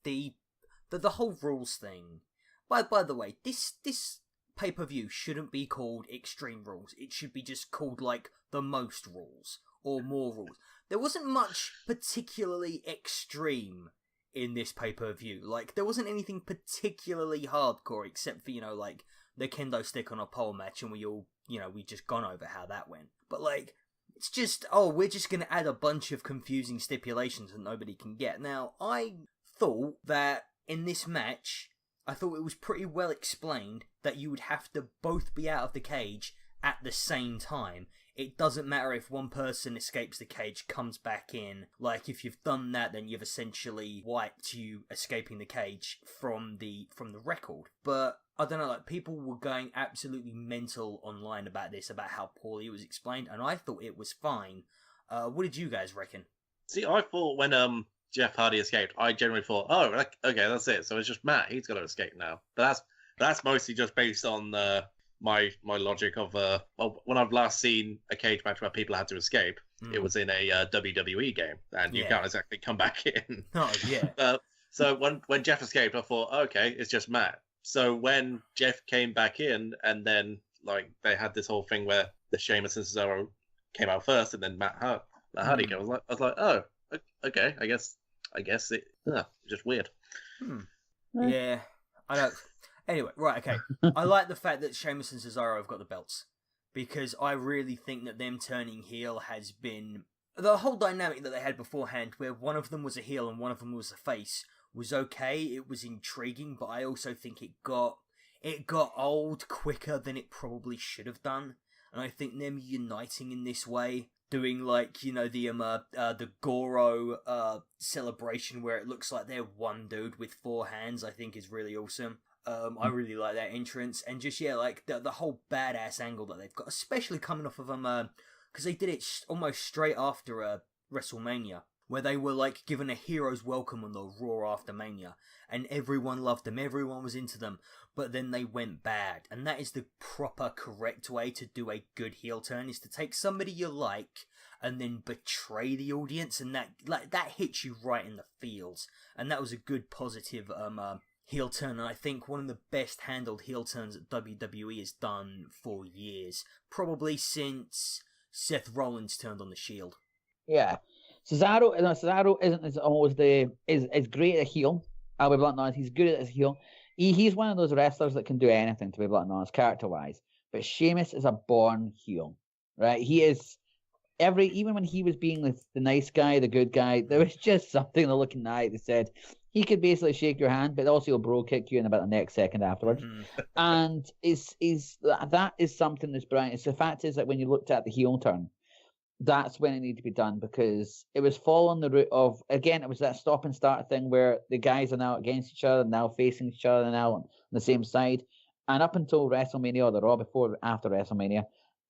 The whole rules thing. By the way, this pay-per-view shouldn't be called Extreme Rules. It should be just called like the most rules or more rules. There wasn't much particularly extreme in this pay-per-view. Like, there wasn't anything particularly hardcore except for, like, the kendo stick on a pole match, and we all, we just gone over how that went. But like, it's just, we're just going to add a bunch of confusing stipulations that nobody can get. Now, I thought that in this match, I thought it was pretty well explained that you would have to both be out of the cage at the same time. It doesn't matter if one person escapes the cage, comes back in. Like, if you've done that, then you've essentially wiped you escaping the cage from the record. But I don't know, like, people were going absolutely mental online about this, about how poorly it was explained, and I thought it was fine. What did you guys reckon? See, I thought when Jeff Hardy escaped, I generally thought, okay, that's it. So it's just Matt. He's got to escape now. But that's mostly just based on my logic of when I've last seen a cage match where people had to escape, it was in a WWE game, and you can't exactly come back in. Oh yeah. So when Jeff escaped, I thought, okay, it's just Matt. So when Jeff came back in, and then like they had this whole thing where the Sheamus and Cesaro came out first, and then Matt Hardy came. I was like, oh, okay, I guess it. Just weird. Yeah, I don't. Anyway, right, okay. I like the fact that Sheamus and Cesaro have got the belts, because I really think that them turning heel has been the whole dynamic that they had beforehand, where one of them was a heel and one of them was a face, was okay. It was intriguing, but I also think it got old quicker than it probably should have done. And I think them uniting in this way, doing like the Goro celebration where it looks like they're one dude with four hands, I think is really awesome. I really like that entrance, and just like the whole badass angle that they've got, especially coming off of them, because they did it almost straight after WrestleMania, where they were like given a hero's welcome on the Raw after Mania, and everyone loved them, everyone was into them, but then they went bad, and that is the proper, correct way to do a good heel turn, is to take somebody you like and then betray the audience, and that hits you right in the feels, and that was a good positive heel turn, and I think one of the best handled heel turns that WWE has done for years, probably since Seth Rollins turned on the Shield. Yeah, Cesaro isn't as great a heel. I'll be blunt and honest. He's good at his heel. He's one of those wrestlers that can do anything, to be blunt and honest, character wise. But Sheamus is a born heel, right? He is even when he was being the nice guy, the good guy, there was just something in the look in the eye that said he could basically shake your hand, but also he'll bro kick you in about the next second afterwards. And that is something that's brilliant. It's the fact is that when you looked at the heel turn, that's when it needed to be done, because it was following the route of, again, it was that stop and start thing where the guys are now against each other, now facing each other, now on the same side. And up until WrestleMania, or the Raw before, after WrestleMania,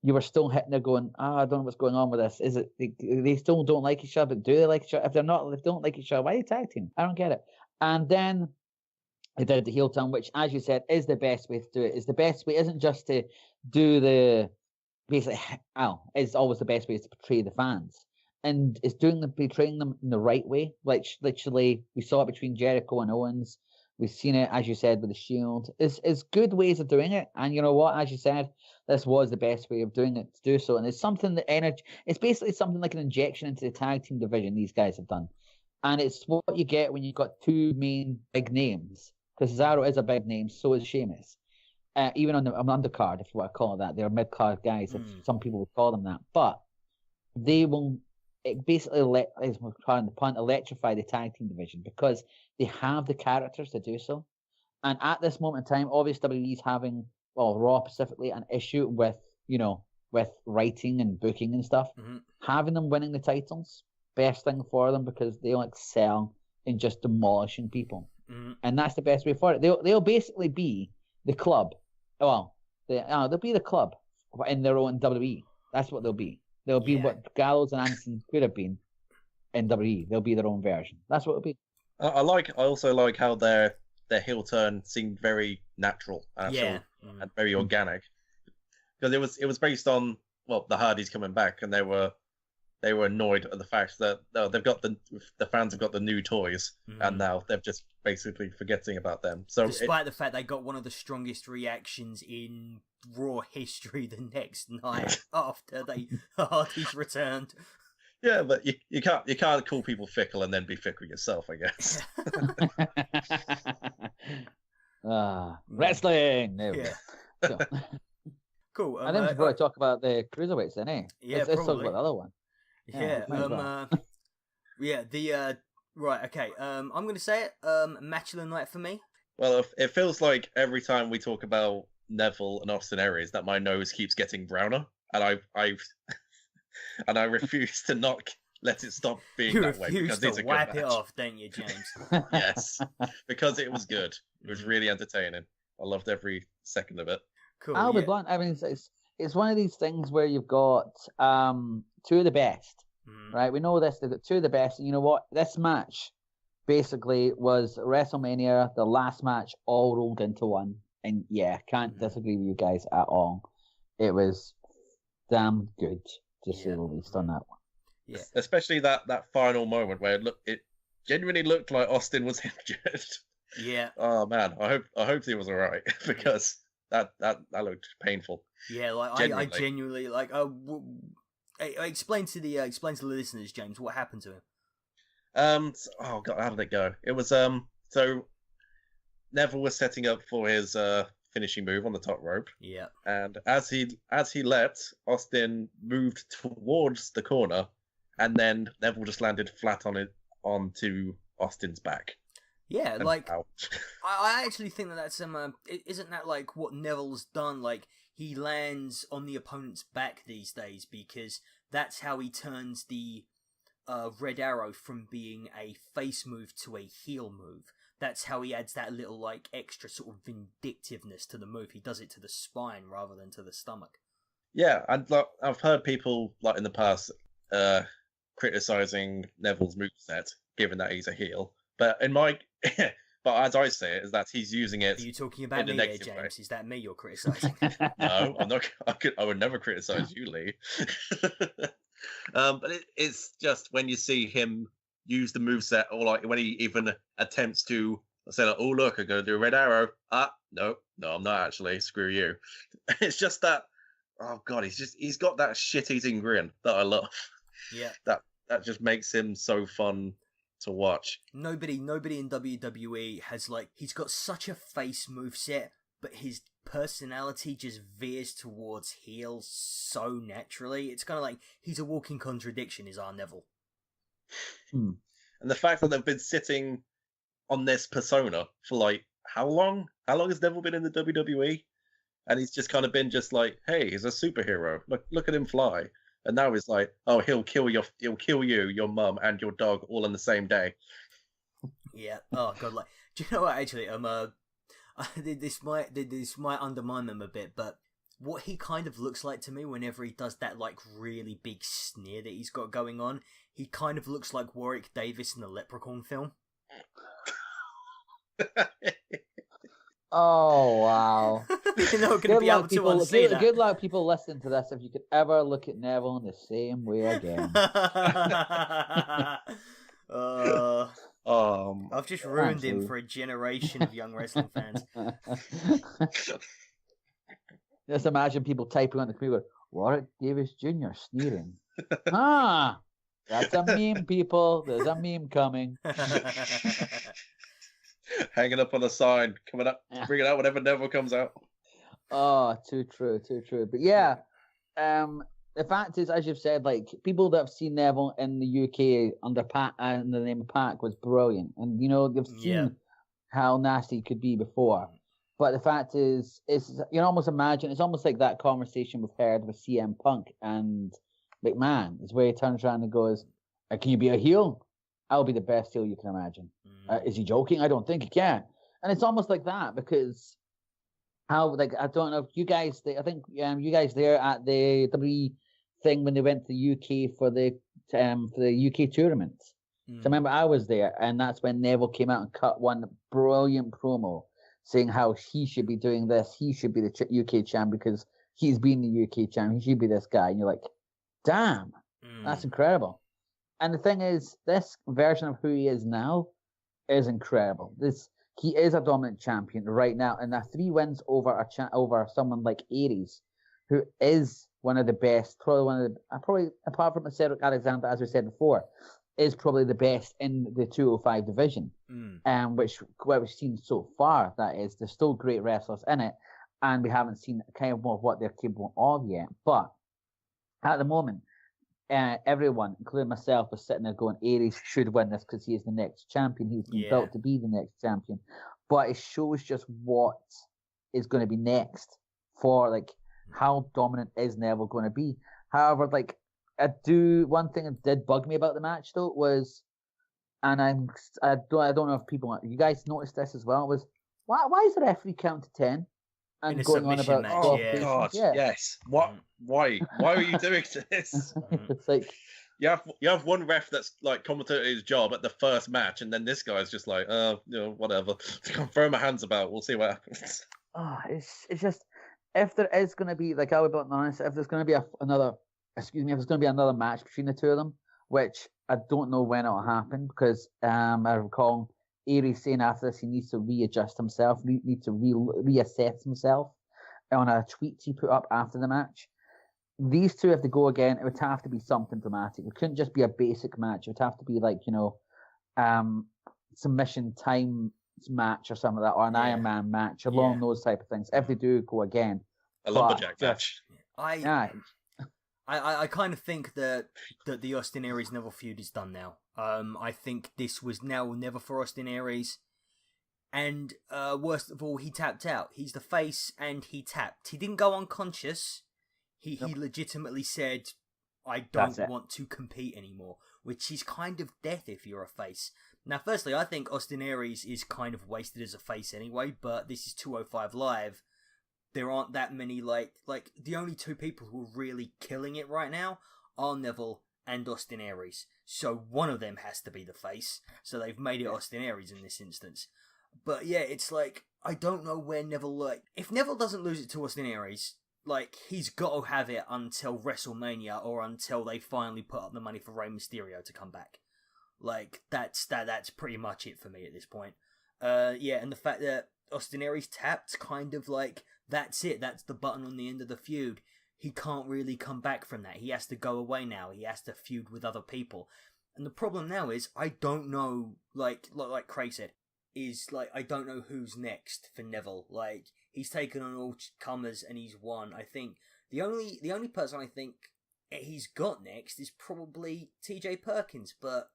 you were still hitting there going, I don't know what's going on with this. Is it they still don't like each other? But do they like each other? If they don't like each other, why are they tag team? I don't get it. And then they did the heel turn, which, as you said, is the best way to do it. Is the best way isn't just to do the basically. It's always the best way is to portray the fans, and it's portraying them in the right way. Like literally, we saw it between Jericho and Owens. We've seen it, as you said, with the Shield. It's good ways of doing it, and you know what? As you said, this was the best way of doing it to do so, and it's something that it's basically something like an injection into the tag team division these guys have done, and it's what you get when you've got two main big names. Because Cesaro is a big name, so is Sheamus. Even on the undercard, if you want to call it that, they're mid-card guys. If some people would call them that, but they will. It basically electrify the tag team division because they have the characters to do so. And at this moment in time, obviously WWE's having, Raw specifically, an issue with writing and booking and stuff. Having them winning the titles, best thing for them, because they'll excel in just demolishing people. And that's the best way for it. They'll basically be the club. They'll be the club in their own WWE. That's what they'll be. They'll be what Gallows and Anderson could have been in WWE. They'll be their own version. That's what it'll be. I also like how their heel turn seemed very natural and very organic, because it was based on the Hardys coming back, and they were annoyed at the fact that they've got the fans have got the new toys, and now they're just basically forgetting about them. So despite the fact they got one of the strongest reactions in Raw history the next night after the Hardys returned. Yeah, but you can't call people fickle and then be fickle yourself, I guess. Wrestling. So, Cool. and then we should probably talk about the cruiserweights then, eh? Yeah, let's talk about the other one. Yeah. Might as well. Yeah. The right. Okay. I'm gonna say it. Match of the night for me. Well, it feels like every time we talk about Neville and Austin Aries, that my nose keeps getting browner, and I refuse to not let it stop being that way because it's a good wipe match. it off, don't you, James? Yes, because it was good. It was really entertaining. I loved every second of it. Cool. I'll be blunt. I mean, it's one of these things where you've got two of the best, right? We know this. They've got two of the best, and you know what? This match basically was WrestleMania, the last match, all rolled into one. And yeah, can't disagree with you guys at all. It was damn good, to say the least, on that one. Yeah, especially that final moment where it genuinely looked like Austin was injured. Yeah. Oh man, I hope he was all right because that looked painful. Yeah, like I genuinely like. Explain to the listeners, James, what happened to him. Oh god, how did it go? It was so Neville was setting up for his finishing move on the top rope. Yeah. And as he leapt, Austin moved towards the corner, and then Neville just landed flat onto Austin's back. Yeah, like I actually think that's isn't that like what Neville's done? Like he lands on the opponent's back these days because that's how he turns the Red Arrow from being a face move to a heel move. That's how he adds that little like extra sort of vindictiveness to the move. He does it to the spine rather than to the stomach. Yeah, and like, I've heard people like in the past criticizing Neville's moveset, given that he's a heel. But but as I say it, is that he's using it. Are you talking about me here, James? Way. Is that me you're criticizing? No, I'm not. I would never criticize you, Lee. But it's just when you see him use the moveset, or like when he even attempts to say, like, "Oh look, I'm going to do a red arrow." No, I'm not actually. Screw you. It's just that. Oh god, he's got that shit-eating grin that I love. Yeah. That just makes him so fun to watch. Nobody in WWE has like he's got such a face moveset, but his personality just veers towards heel so naturally. It's kind of like he's a walking contradiction, is our Neville. And the fact that they've been sitting on this persona for like how long? How long has Neville been in the WWE? And he's just kind of been just like, hey, he's a superhero. Look at him fly. And now he's like, oh, he'll kill you, your mum, and your dog all on the same day. Yeah. Oh god. Like, do you know what? Actually, this might undermine them a bit, but what he kind of looks like to me whenever he does that like really big sneer that he's got going on, he kind of looks like Warwick Davis in the Leprechaun film. Oh wow! You're not going to be able to unsee that. Good luck, people listening to this. If you could ever look at Neville in the same way again. I've just ruined him for a generation of young wrestling fans. Just imagine people typing on the computer, Warwick Davis Jr. sneering. That's a meme, people. There's a meme coming. Hanging up on a sign, coming up, bring it out whenever Neville comes out. Oh, too true. But yeah, the fact is, as you've said, like people that have seen Neville in the UK under Pac, under the name of Pac, was brilliant, and you know they've seen how nasty he could be before. But the fact is, you can almost imagine it's almost like that conversation we've heard with CM Punk and McMahon. Is where he turns around and goes, "Can you be a heel? I'll be the best heel you can imagine." Is he joking? I don't think he can. And it's almost like that because how, like, I don't know if you guys, I think you guys there at the WWE thing when they went to the UK for the UK tournament. So I remember I was there, and that's when Neville came out and cut one brilliant promo saying how he should be doing this. He should be the UK champ because he's been the UK champ. He should be this guy. And you're like, damn, that's incredible. And the thing is, this version of who he is now is incredible. He is a dominant champion right now, and 3 wins over over someone like Aries, who is one of the best, probably apart from Cedric Alexander, as we said before, is probably the best in the 205 division, which what we've seen so far. That is, there's still great wrestlers in it, and we haven't seen kind of what they're capable of yet. But at the moment, everyone, including myself, was sitting there going, Aries should win this because he is the next champion. He's been built to be the next champion. But it shows just what is going to be next for, like, how dominant is Neville going to be. However, like, one thing that did bug me about the match, though, was, and I don't know if you guys noticed this as well, was why is the referee count to 10? And going on about match, God, yes. Why are you doing this? It's like you have one ref that's like commentating his job at the first match, and then this guy's just like, whatever. Throw my hands about. We'll see what happens. It's just, if there is going to be, like, I would be honest, if there's going to be another match between the two of them, which I don't know when it'll happen, because I recall Aries saying after this he needs to readjust himself, needs to reassess himself on a tweet he put up after the match. These two have to go again. It would have to be something dramatic. It couldn't just be a basic match. It would have to be like, submission time match or something like that, or an Iron Man match, along those type of things. If they do go again, a lumberjack match. I kind of think that the Austin Aries Neville feud is done now. I think this was now never for Austin Aries. And worst of all, he tapped out. He's the face and he tapped. He didn't go unconscious. He legitimately said, I don't want to compete anymore, which is kind of death if you're a face. Now, firstly, I think Austin Aries is kind of wasted as a face anyway, but this is 205 Live. There aren't that many, like the only two people who are really killing it right now are Neville and Austin Aries. So one of them has to be the face. So they've made it Austin Aries in this instance. But yeah, it's like, I don't know where Neville, like, if Neville doesn't lose it to Austin Aries, like, he's got to have it until WrestleMania or until they finally put up the money for Rey Mysterio to come back. Like, that's pretty much it for me at this point. And the fact that Austin Aries tapped, kind of like, that's it. That's the button on the end of the feud. He can't really come back from that. He has to go away now. He has to feud with other people. And the problem now is, I don't know, like Craig said, is, like, I don't know who's next for Neville. Like, he's taken on all comers and he's won. I think the only person I think he's got next is probably TJ Perkins, but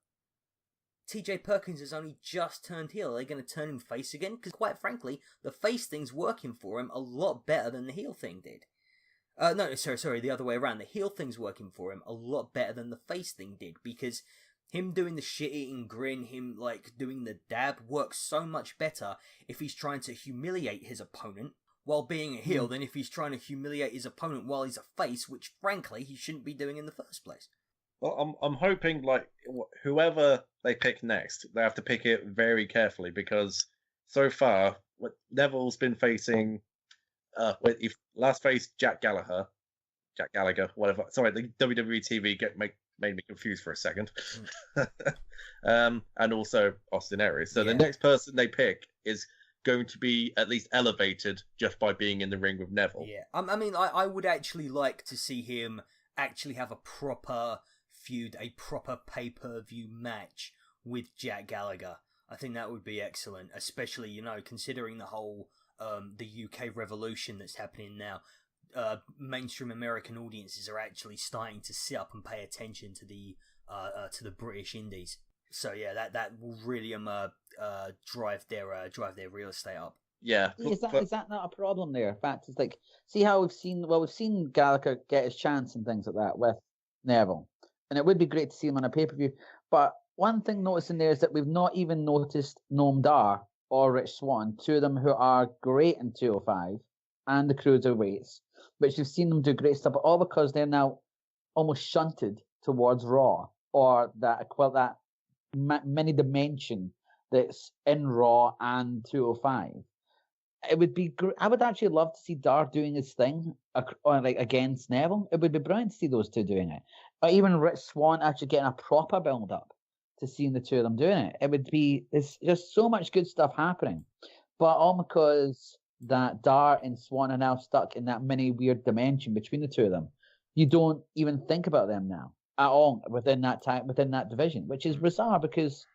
TJ Perkins has only just turned heel. Are they going to turn him face again? Because quite frankly, the face thing's working for him a lot better than the heel thing did. No, sorry, the other way around. The heel thing's working for him a lot better than the face thing did, because him doing the shit-eating grin, him, like, doing the dab works so much better if he's trying to humiliate his opponent while being a heel than if he's trying to humiliate his opponent while he's a face, which, frankly, he shouldn't be doing in the first place. Well, I'm hoping, like, whoever they pick next, they have to pick it very carefully, because so far, Neville's been facing, he last faced Jack Gallagher, whatever. Sorry, the WWE TV made me confused for a second. And also Austin Aries. So the next person they pick is going to be at least elevated just by being in the ring with Neville. Yeah, I mean, I would actually like to see him actually have a proper feud, a proper pay-per-view match with Jack Gallagher. I think that would be excellent, especially, considering the whole the UK revolution that's happening now. Mainstream American audiences are actually starting to sit up and pay attention to the British Indies. So yeah, that will really drive their real estate up. Yeah, is that not a problem there? In fact, it's like, see how we've seen Gallagher get his chance and things like that with Neville, and it would be great to see him on a pay-per-view. But one thing noticing there is that we've not even noticed Noam Dar or Rich Swann, two of them who are great in 205 and the cruiserweights, which you've seen them do great stuff, but all because they're now almost shunted towards Raw, or that many dimension that's in Raw and 205. It would be I would actually love to see Dar doing his thing against Neville. It would be brilliant to see those two doing it, or even Rich Swann actually getting a proper build up to seeing the two of them doing it. It would be, there's just so much good stuff happening, but all because that Dar and Swan are now stuck in that mini weird dimension between the two of them. You don't even think about them now at all within that division, which is bizarre because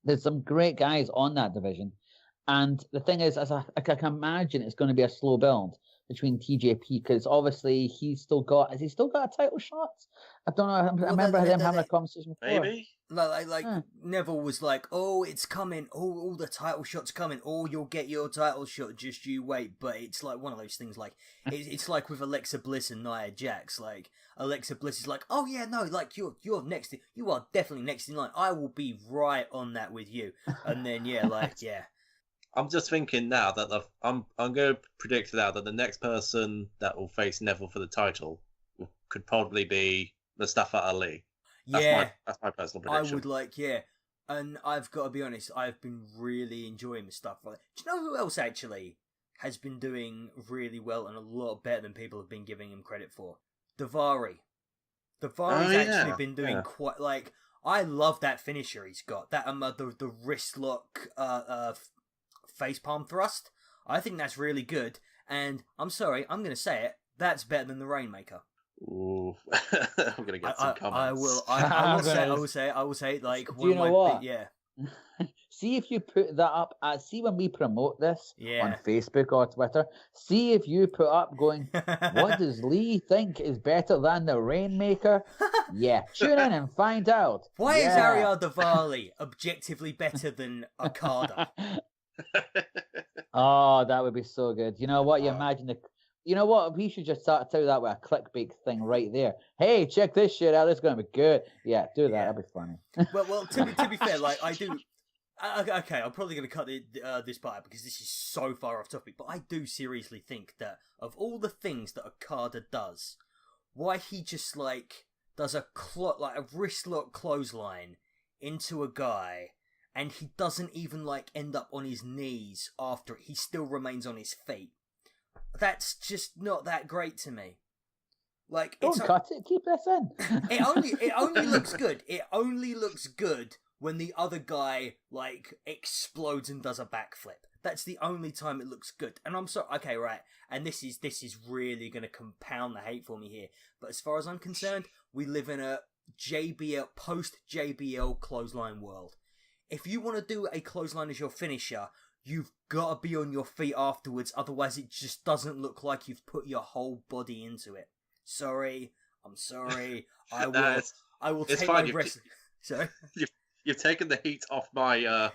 there's some great guys on that division, And the thing is, I can imagine it's going to be a slow build between TJP because obviously has he still got a title shot? I don't know. I remember them having a conversation before. Maybe. Like Neville was like, "Oh, it's coming! Oh, all the title shots coming! Oh, you'll get your title shot. Just you wait." But it's like one of those things. Like it's like with Alexa Bliss and Nia Jax. Like Alexa Bliss is like, "Oh yeah, no, like you're next. You are definitely next in line. I will be right on that with you." And then yeah. I'm just thinking now that I'm going to predict now that the next person that will face Neville for the title could probably be Mustafa Ali. That's my personal prediction. I would and I've got to be honest, I've been really enjoying Mustafa. Do you know who else actually has been doing really well and a lot better than people have been giving him credit for? Davari. Davari's actually been doing quite like I love that finisher he's got. That the wrist lock facepalm thrust. I think that's really good. And I'm sorry, I'm going to say it. That's better than the Rainmaker. Ooh, I'm going to get some comments. I will say like. Do you know what? See if you put that up. See when we promote this on Facebook or Twitter. See if you put up going. What does Lee think is better than the Rainmaker? Yeah, tune in and find out. Why is Ariel Daivari objectively better than Okada? Oh, that would be so good. You know what? You imagine you know what? We should just start do that with a clickbait thing right there. Hey, check this shit out. It's going to be good. Yeah, do that. That'd be funny. Well, to be fair, like I do. Okay, I'm probably going to cut this part out because this is so far off topic. But I do seriously think that of all the things that Okada does, why he just like does a wrist lock clothesline into a guy. And he doesn't even like end up on his knees after it. He still remains on his feet. That's just not that great to me. Like, don't cut it. Keep this in. It only looks good. It only looks good when the other guy like explodes and does a backflip. That's the only time it looks good. And I'm sorry. Okay, right. And this is really going to compound the hate for me here. But as far as I'm concerned, we live in a post JBL clothesline world. If you want to do a clothesline as your finisher, you've got to be on your feet afterwards. Otherwise, it just doesn't look like you've put your whole body into it. Sorry. I'm sorry. I will take my rest. Sorry? You've taken the heat off my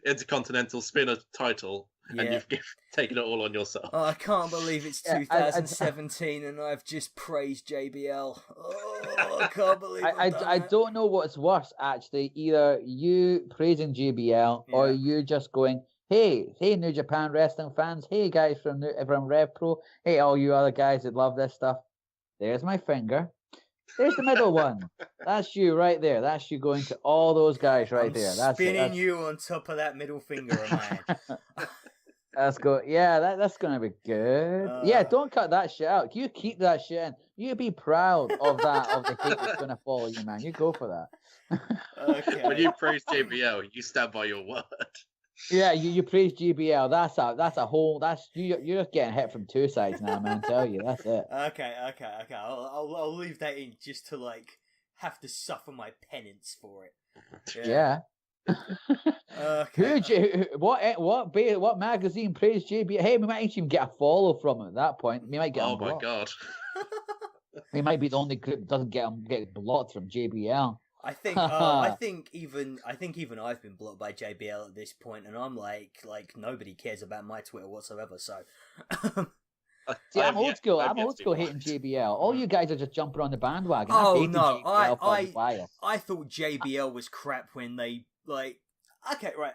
Intercontinental Spinner title, and you've taken it all on yourself. Oh, I can't believe it's 2017 and I've just praised JBL. Oh, I can't believe I don't know what's worse, actually. Either you praising JBL or you just going, hey, New Japan Wrestling fans, hey, guys from Rev Pro, hey, all you other guys that love this stuff. There's my finger. There's the middle one. That's you right there. That's you going to all those guys right there. That's spinning you on top of that middle finger of mine. That's good. Yeah, that's going to be good. Yeah, don't cut that shit out. You keep that shit in. You be proud of that, of the hate that's going to follow you, man. You go for that. Okay. When you praise JBL, you stand by your word. Yeah, you praise JBL. That's a whole. You're just getting hit from two sides now, man. I tell you, that's it. Okay. I'll leave that in just to like have to suffer my penance for it. Yeah. Okay. What magazine praised JBL? Hey, we might even get a follow from him at that point. We might get. Oh my god. We might be the only group that doesn't get blocked from JBL. I think even I've been blocked by JBL at this point, and I'm like nobody cares about my Twitter whatsoever. So, see, I'm old school. I'm old school hating JBL. All you guys are just jumping on the bandwagon. Oh no, I thought JBL was crap when they like. Okay, right.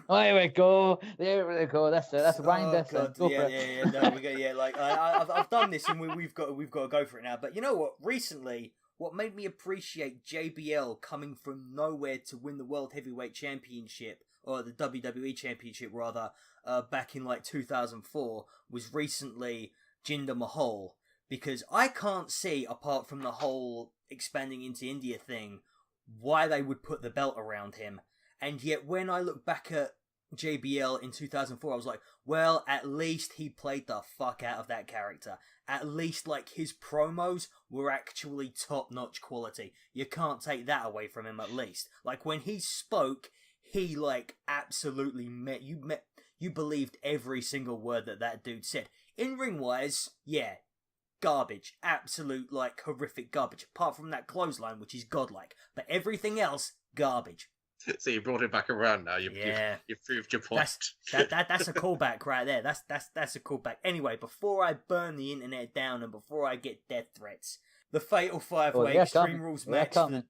Oh, there we go. There we go. That's it. That's Ryan Dessler. Yeah. No, we go. Like I've done this, and we've got to go for it now. But you know what? Recently, what made me appreciate JBL coming from nowhere to win the World Heavyweight Championship, or the WWE Championship rather, back in like 2004, was recently Jinder Mahal. Because I can't see, apart from the whole expanding into India thing, why they would put the belt around him. And yet when I look back at JBL in 2004, I was like, well, at least he played the fuck out of that character. At least, like, his promos were actually top-notch quality. You can't take that away from him, at least. Like, when he spoke, he like absolutely you believed every single word that dude said. In ring wise, yeah, garbage, absolute like horrific garbage. Apart from that clothesline, which is godlike, but everything else garbage. So you brought it back around now. You've proved your point. That's a callback right there. That's a callback. Anyway, before I burn the internet down and before I get death threats, the Fatal 5-Way Extreme Rules match for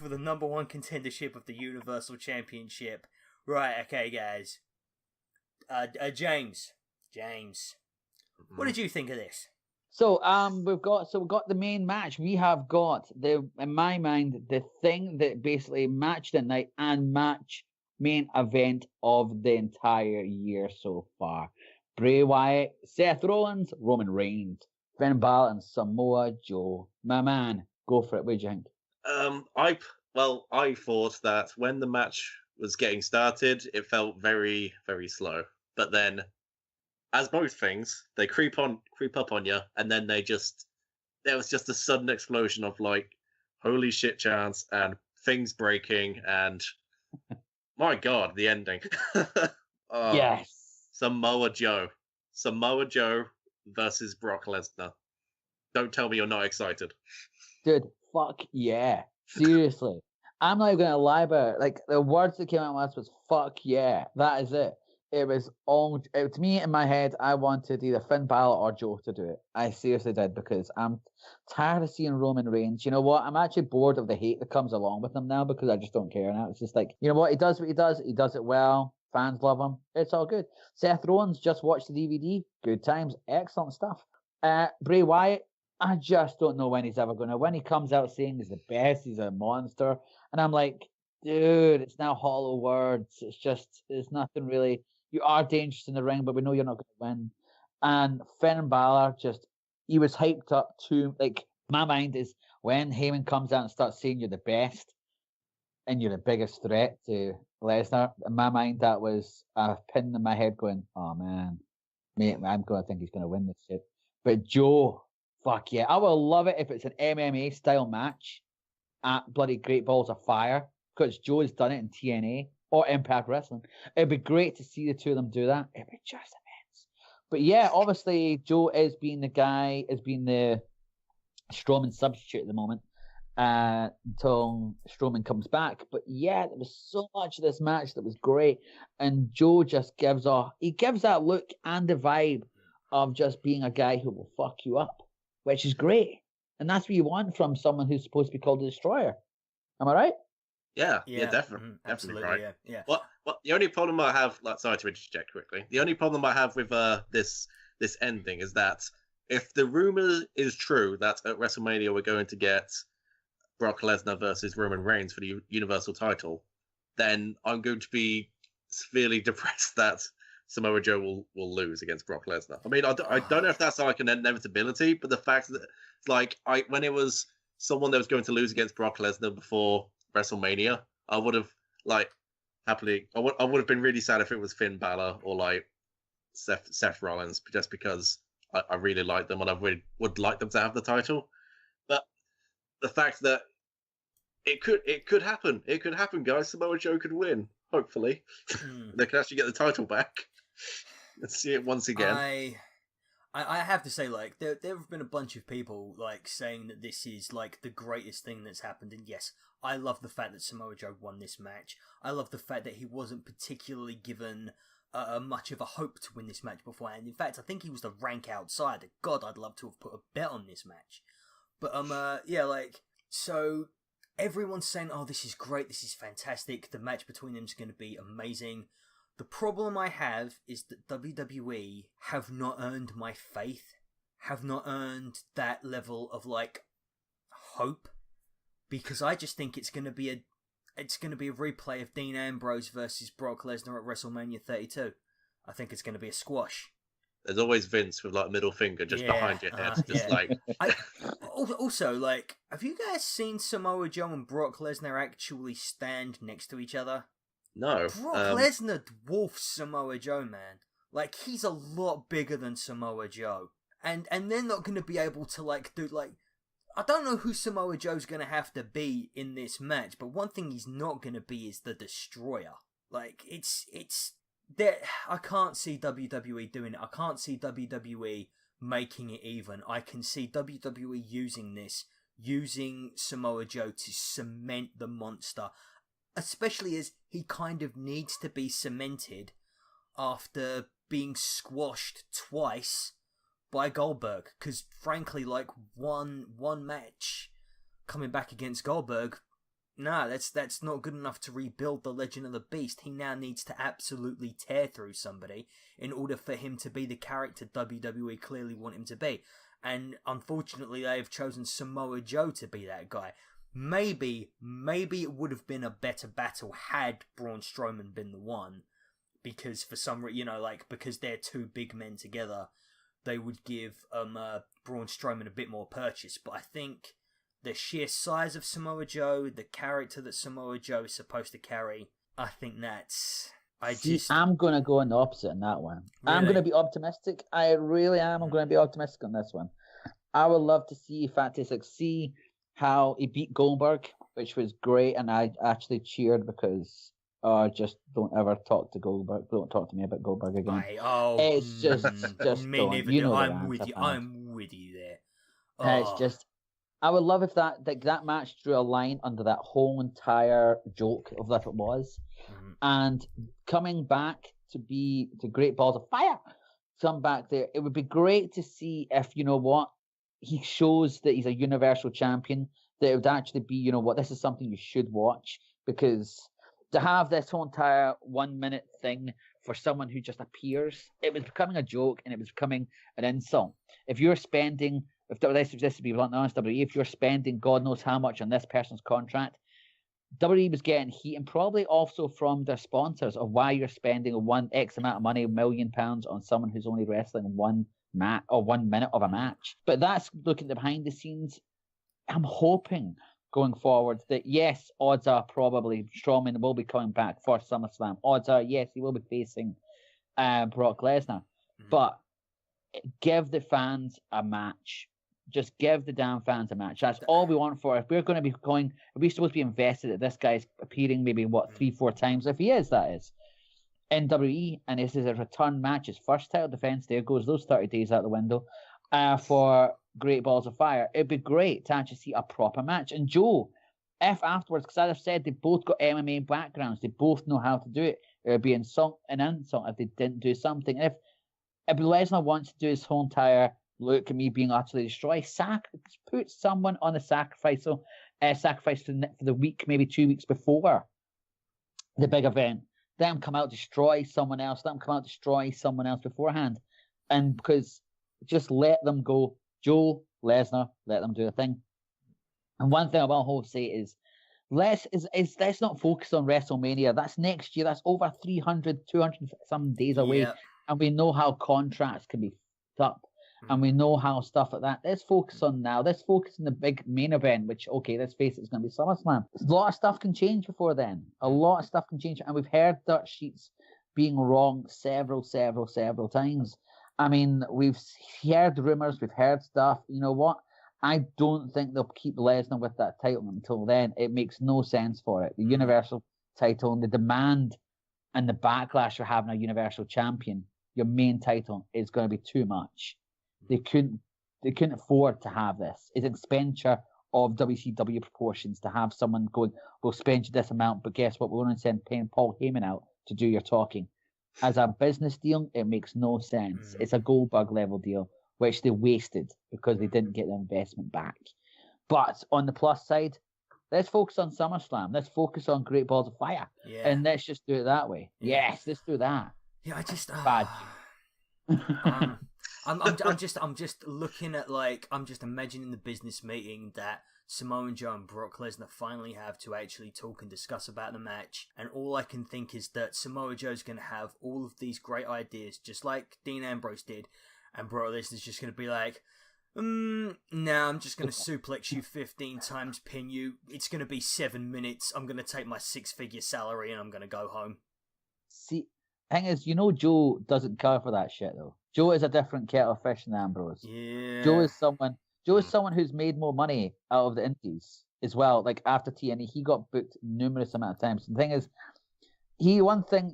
the number one contendership of the Universal Championship. Right, okay, guys. James, what did you think of this? So we've got the main match. We have got in my mind, the thing that basically match the night and match main event of the entire year so far. Bray Wyatt, Seth Rollins, Roman Reigns, Finn Balor, and Samoa Joe. My man, go for it. What do you think? I thought that when the match was getting started, it felt very, very slow. But then, as most things, they creep up on you, and then there was just a sudden explosion of like, holy shit chants and things breaking, and my god, the ending. Yes. Samoa Joe versus Brock Lesnar. Don't tell me you're not excited. Dude, fuck yeah. Seriously. I'm not even going to lie about it. Like, the words that came out last was fuck yeah. That is it. It was to me, in my head, I wanted either Finn Balor or Joe to do it. I seriously did, because I'm tired of seeing Roman Reigns. You know what? I'm actually bored of the hate that comes along with him now, because I just don't care now. It's just like, you know what? He does what he does. He does it well. Fans love him. It's all good. Seth Rollins, just watched the DVD. Good times. Excellent stuff. Bray Wyatt, I just don't know when he's ever going to. When he comes out saying he's the best, he's a monster. And I'm like, dude, it's now hollow words. It's nothing really. You are dangerous in the ring, but we know you're not going to win. And Finn Balor, he was hyped up too. Like, my mind is when Heyman comes out and starts saying you're the best and you're the biggest threat to Lesnar, in my mind, that was a pin in my head going, oh man, mate, I'm going to think he's going to win this shit. But Joe, fuck yeah. I will love it if it's an MMA style match at bloody Great Balls of Fire, because Joe's done it in TNA. Or Impact Wrestling. It'd be great to see the two of them do that. It'd be just immense. But yeah, obviously Joe is being the Strowman substitute at the moment until Strowman comes back. But yeah, there was so much of this match that was great, and Joe just gives that look and the vibe of just being a guy who will fuck you up, which is great, and that's what you want from someone who's supposed to be called a destroyer. Am I right? Yeah, definitely, absolutely, right. Yeah. What the only problem I have, sorry to interject quickly. The only problem I have with this ending is that if the rumor is true that at WrestleMania we're going to get Brock Lesnar versus Roman Reigns for the Universal title, then I'm going to be severely depressed that Samoa Joe will lose against Brock Lesnar. I mean, I don't know if that's like an inevitability, but the fact that when it was someone that was going to lose against Brock Lesnar before WrestleMania, I would have happily. I would have been really sad if it was Finn Balor or like Seth Rollins, just because I really like them and I would like them to have the title. But the fact that it could happen, guys. Samoa Joe could win. Hopefully, they can actually get the title back. Let's see it once again. I have to say, like, there have been a bunch of people, like, saying that this is, like, the greatest thing that's happened. And yes, I love the fact that Samoa Joe won this match. I love the fact that he wasn't particularly given much of a hope to win this match beforehand. In fact, I think he was the rank outsider. God, I'd love to have put a bet on this match. But, yeah, like, so everyone's saying, oh, this is great, this is fantastic, the match between them is going to be amazing. The problem I have is that WWE have not earned my faith, have not earned that level of, like, hope, because I just think it's going to be a replay of Dean Ambrose versus Brock Lesnar at WrestleMania 32. I think it's going to be a squash. There's always Vince with like middle finger just behind your head, like. Also, like, have you guys seen Samoa Joe and Brock Lesnar actually stand next to each other? No. Brock Lesnar dwarfs Samoa Joe, man. Like, he's a lot bigger than Samoa Joe. And they're not going to be able to, like, do, like... I don't know who Samoa Joe's going to have to be in this match, but one thing he's not going to be is the Destroyer. Like, it's there. I can't see WWE doing it. I can't see WWE making it even. I can see WWE using Samoa Joe to cement the monster, especially as he kind of needs to be cemented after being squashed twice by Goldberg. Because frankly, like, one match coming back against Goldberg, nah, that's not good enough to rebuild the Legend of the Beast. He now needs to absolutely tear through somebody in order for him to be the character WWE clearly want him to be. And unfortunately, they have chosen Samoa Joe to be that guy. Maybe it would have been a better battle had Braun Strowman been the one, because for some reason, because they're two big men together, they would give Braun Strowman a bit more purchase. But I think the sheer size of Samoa Joe, the character that Samoa Joe is supposed to carry, I think that's... I'm going to go on the opposite on that one. Really? I'm going to be optimistic. I really am. I'm going to be optimistic on this one. I would love to see see how he beat Goldberg, which was great, and I actually cheered because just don't ever talk to Goldberg. Don't talk to me about Goldberg again. It's just me don't. neither. You know I'm with you. I'm with you there. It's just, I would love if that match drew a line under that whole entire joke of that it was. And coming back to be the Great Balls of Fire, come back there. It would be great to see if, he shows that he's a Universal Champion, that it would actually be, this is something you should watch, because to have this whole entire 1 minute thing for someone who just appears, it was becoming a joke and it was becoming an insult. If you're spending, this would be blunt honest, WWE, if you're spending God knows how much on this person's contract, WWE was getting heat, and probably also from their sponsors, of why you're spending one X amount of money, £1 million, on someone who's only wrestling 1 minute of a match. But that's looking at the behind the scenes. I'm hoping going forward that, yes, odds are probably Strowman will be coming back for SummerSlam. Odds are, yes, he will be facing Brock Lesnar. But give the fans a match. Just give the damn fans a match. That's all we want for. If we're going to be going, if we're supposed to be invested that this guy's appearing maybe 3-4 times, if he is, that is, in WWE, and this is a return match, his first title defense, there goes those 30 days out the window, for Great Balls of Fire. It'd be great to actually see a proper match. And Joe, if afterwards, because as I've said, they both got MMA backgrounds, they both know how to do it. It would be an insult if they didn't do something. And if Lesnar wants to do his whole entire look at me being utterly destroyed, put someone on a sacrifice for the week, maybe 2 weeks before the big event. Them come out, destroy someone else. Them come out, destroy someone else beforehand. And because just let them go. Joe, Lesnar, let them do a thing. And one thing I will say is, let's not focus on WrestleMania. That's next year. That's over 200 some days away. Yeah. And we know how contracts can be up. And we know how stuff like that. Let's focus on now. Let's focus on the big main event, which, okay, let's face it, it's going to be SummerSlam. A lot of stuff can change before then. A lot of stuff can change. And we've heard dirt sheets being wrong several times. I mean, we've heard rumors, we've heard stuff. You know what? I don't think they'll keep Lesnar with that title until then. It makes no sense for it. The Universal title and the demand and the backlash for having a Universal Champion, your main title, is going to be too much. They couldn't afford to have this. It's expenditure of WCW proportions to have someone going, we'll spend you this amount, but guess what? We're going to send Paul Heyman out to do your talking. As a business deal, it makes no sense. It's a Goldberg level deal, which they wasted because they didn't get the investment back. But on the plus side, let's focus on SummerSlam. Let's focus on Great Balls of Fire. Yeah. And let's just do it that way. Yeah. Yes, let's do that. Yeah, I just Bad. I'm just looking at, like, I'm just imagining the business meeting that Samoa Joe and Brock Lesnar finally have to actually talk and discuss about the match, and all I can think is that Samoa Joe's going to have all of these great ideas, just like Dean Ambrose did, and Brock Lesnar's just going to be like, no, I'm just going to suplex you 15 times, pin you, it's going to be 7 minutes, I'm going to take my 6-figure salary and I'm going to go home. See, thing is, Joe doesn't care for that shit, though. Joe is a different kettle of fish than Ambrose. Yeah. Joe is someone who's made more money out of the indies as well. Like after TNA, he got booked numerous amount of times. The thing is, he can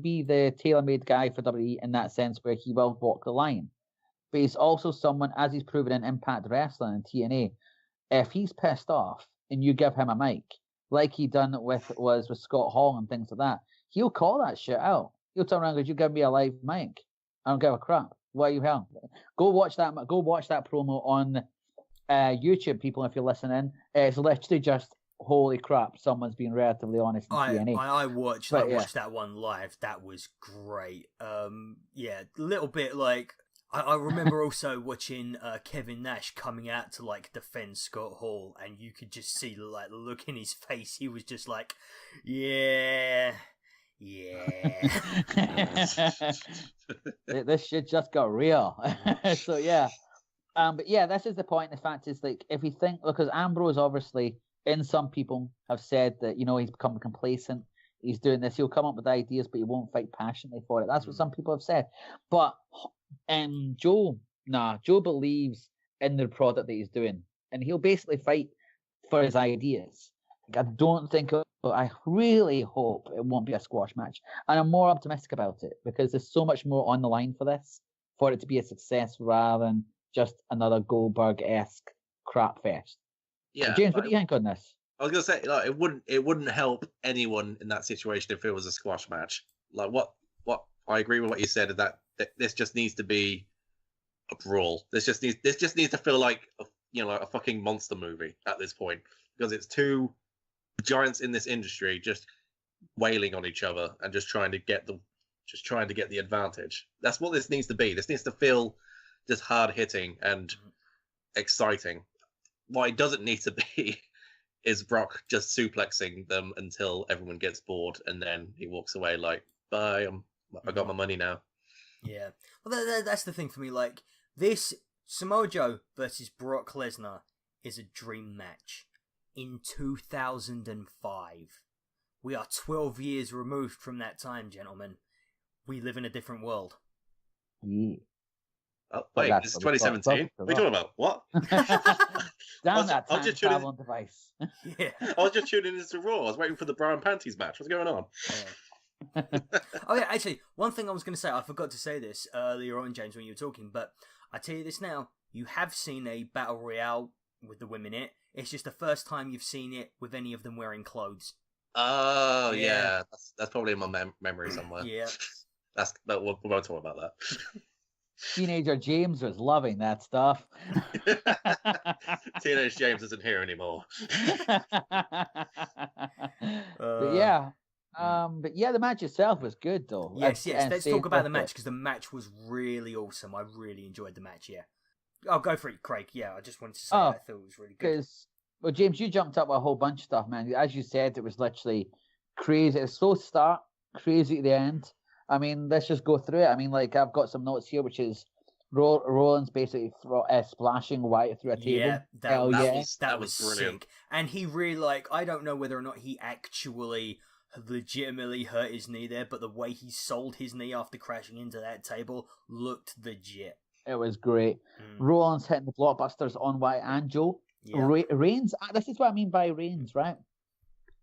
be the tailor-made guy for WWE in that sense where he will walk the line. But he's also someone, as he's proven in Impact Wrestling and TNA, if he's pissed off and you give him a mic, like he done with Scott Hall and things like that, he'll call that shit out. He'll turn around and go, "You give me a live mic, I don't give a crap. What are you hell? Go watch that promo on YouTube, people, if you're listening. It's literally just, holy crap, someone's being relatively honest in TNA. I watched that one live. That was great. Yeah, a little bit like I remember also watching Kevin Nash coming out to like defend Scott Hall, and you could just see like the look in his face. He was just like, yeah. This shit just got real. So yeah. But yeah, this is the point. The fact is, like, if you think, because Ambrose obviously, in some people have said that, he's become complacent. He's doing this. He'll come up with ideas, but he won't fight passionately for it. That's what some people have said. But Joe believes in the product that he's doing, and he'll basically fight for his ideas. I don't think. I really hope it won't be a squash match, and I'm more optimistic about it because there's so much more on the line for this, for it to be a success rather than just another Goldberg-esque crap fest. Yeah, James, what do you think on this? I was gonna say, like, it wouldn't help anyone in that situation if it was a squash match. Like, what I agree with what you said, that this just needs to be a brawl. This just needs to feel like a fucking monster movie at this point, because it's two giants in this industry just wailing on each other and just trying to get the advantage. That's what this needs to be. This needs to feel just hard hitting and exciting. What it doesn't need to be is Brock just suplexing them until everyone gets bored, and then he walks away like, "Bye, I got my money now." Yeah, well, that's the thing for me. Like, this Samoa Joe versus Brock Lesnar is a dream match. In 2005, we are 12 years removed from that time, gentlemen. We live in a different world. Yeah. Oh, wait, this is 2017? What are you talking about? What? Down that time travel device. Yeah. I was just tuning into Raw. I was waiting for the bra and panties match. What's going on? Yeah. Oh, yeah, actually, one thing I was going to say, I forgot to say this earlier on, James, when you were talking, but I tell you this now, you have seen a Battle Royale with the women in it. It's just the first time you've seen it with any of them wearing clothes. Oh, yeah. That's probably in my memory somewhere. Yeah. But we'll talk about that. Teenager James was loving that stuff. Teenage James isn't here anymore. But yeah, the match itself was good though. Yes. Let's talk about the match, because the match was really awesome. I really enjoyed the match. Yeah. I'll go for it, Craig. Yeah, I just wanted to say I thought it was really good. Well, James, you jumped up a whole bunch of stuff, man. As you said, it was literally crazy. It's slow start, crazy at the end. I mean, let's just go through it. I mean, like, I've got some notes here, which is Rollins basically splashing Wyatt through a table. Yeah, that was brilliant. sick. And he really, I don't know whether or not he actually legitimately hurt his knee there, but the way he sold his knee after crashing into that table looked legit. It was great. Rollins hitting the blockbusters on Wyatt and Joe. Yeah. Reigns, this is what I mean by Reigns, right?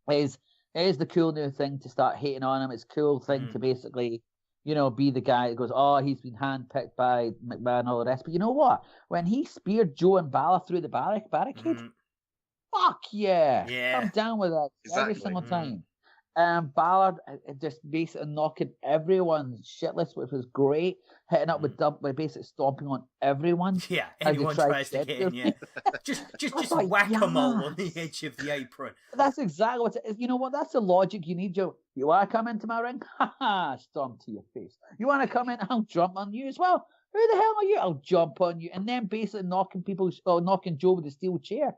It is the cool new thing to start hating on him. It's a cool thing to basically, be the guy that goes, oh, he's been handpicked by McMahon and all the rest. But you know what? When he speared Joe and Balor through the barricade, fuck yeah. I'm down with that every single time. Ballard just basically knocking everyone shitless, which was great. Hitting up with basically stomping on everyone. Yeah, anyone tries to get in, yeah. just like, whack-a-mole on the edge of the apron. That's exactly what it is. You know what? That's the logic you need, Joe. You want to come into my ring? Ha ha! Stomp to your face. You want to come in? I'll jump on you as well. Who the hell are you? I'll jump on you. And then basically knocking Joe with the steel chair.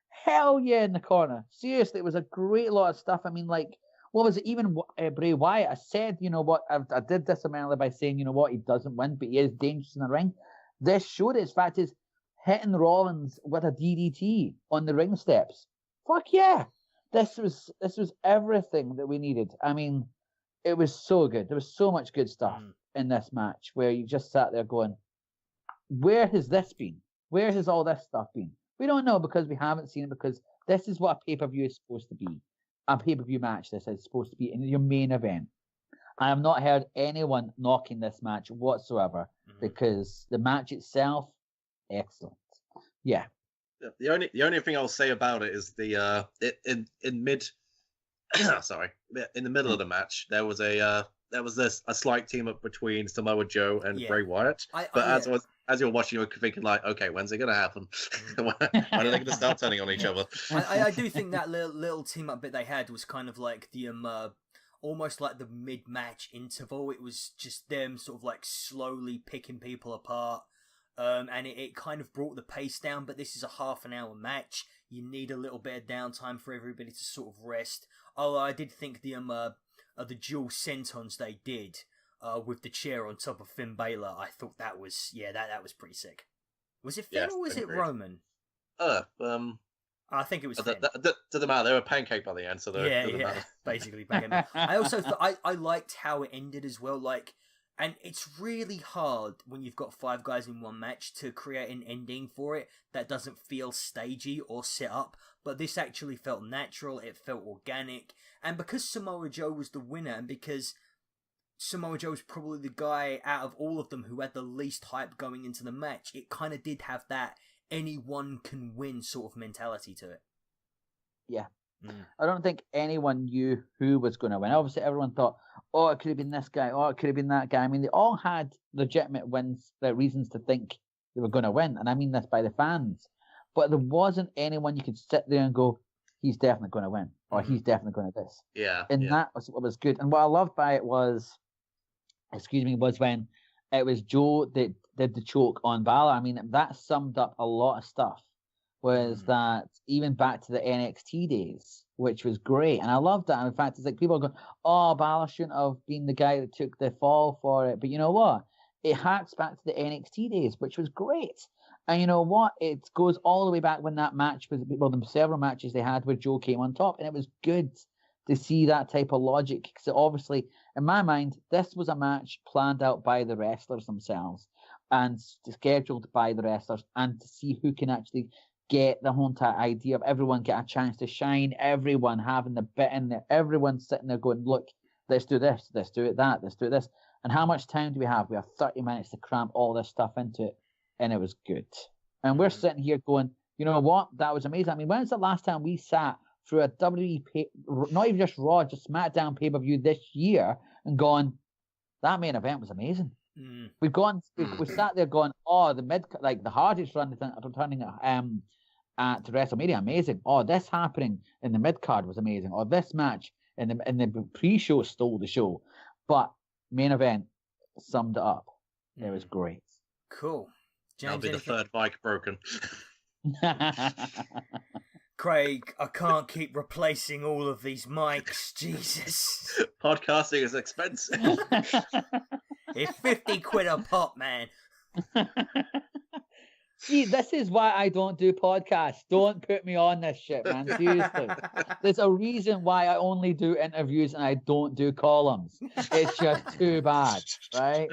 Hell yeah, in the corner. Seriously, it was a great lot of stuff. I mean, like, what was it? Even Bray Wyatt, I said, you know what? I did this earlier by saying, you know what? He doesn't win, but he is dangerous in the ring. This showed its fact is hitting Rollins with a DDT on the ring steps. Fuck yeah! This was everything that we needed. I mean, it was so good. There was so much good stuff in this match where you just sat there going, where has this been? Where has all this stuff been? We don't know because we haven't seen it, because this is what a pay-per-view is supposed to be. a pay-per-view match. This is supposed to be in your main event. I have not heard anyone knocking this match whatsoever because the match itself, excellent. Yeah. The only thing I'll say about it is the in mid sorry, in the middle of the match there was a slight team up between Samoa Joe and Bray Wyatt. As you're watching, you're thinking like, okay, when's it gonna happen? When are they gonna start turning on each other? I do think that little team up bit they had was kind of like the almost like the mid-match interval. It was just them sort of like slowly picking people apart. And it kind of brought the pace down, but this is a half an hour match. You need a little bit of downtime for everybody to sort of rest. Although I did think the dual sentons they did with the chair on top of Finn Balor, I thought that was that was pretty sick. Was it Finn or was it Roman? I think it was Finn. Doesn't matter. They were pancake by the end, so basically pancake. I also thought I liked how it ended as well. Like, and it's really hard when you've got 5 guys in one match to create an ending for it that doesn't feel stagey or set up. But this actually felt natural. It felt organic, and because Samoa Joe was the winner, and because Samoa Joe was probably the guy out of all of them who had the least hype going into the match, it kind of did have that anyone can win sort of mentality to it. Yeah. I don't think anyone knew who was going to win. Obviously, everyone thought, oh, it could have been this guy, oh, it could have been that guy. I mean, they all had legitimate reasons to think they were going to win, and I mean this by the fans. But there wasn't anyone you could sit there and go, he's definitely going to win, or he's definitely going to this. Yeah. And that was what was good. And what I loved by it was when it was Joe that did the choke on Balor. I mean, that summed up a lot of stuff. Was that even back to the NXT days, which was great. And I loved that. And in fact, it's like people are going, oh, Balor shouldn't have been the guy that took the fall for it. But you know what? It harks back to the NXT days, which was great. And you know what? It goes all the way back when that match was, well, the several matches they had where Joe came on top. And it was good to see that type of logic. Because obviously, in my mind, this was a match planned out by the wrestlers themselves and scheduled by the wrestlers, and to see who can actually get the whole entire idea of everyone get a chance to shine, everyone having the bit in there, everyone sitting there going, look, let's do this, let's do it that, let's do this. And how much time do we have? We have 30 minutes to cramp all this stuff into it. And it was good. And we're sitting here going, you know what? That was amazing. I mean, when's the last time we sat through a WWE, not even just Raw, just SmackDown pay-per-view this year and gone, that main event was amazing. We've gone, we sat there going, oh, the hardest run returning at WrestleMania, amazing. Oh, this happening in the mid card was amazing. Or this match in the pre-show stole the show, but main event summed it up. It was great. Cool. James, that'll be the third mic broken. Craig, I can't keep replacing all of these mics. Jesus. Podcasting is expensive. It's 50 quid a pop, man. See, this is why I don't do podcasts. Don't put me on this shit, man. Seriously. There's a reason why I only do interviews and I don't do columns. It's just too bad, right?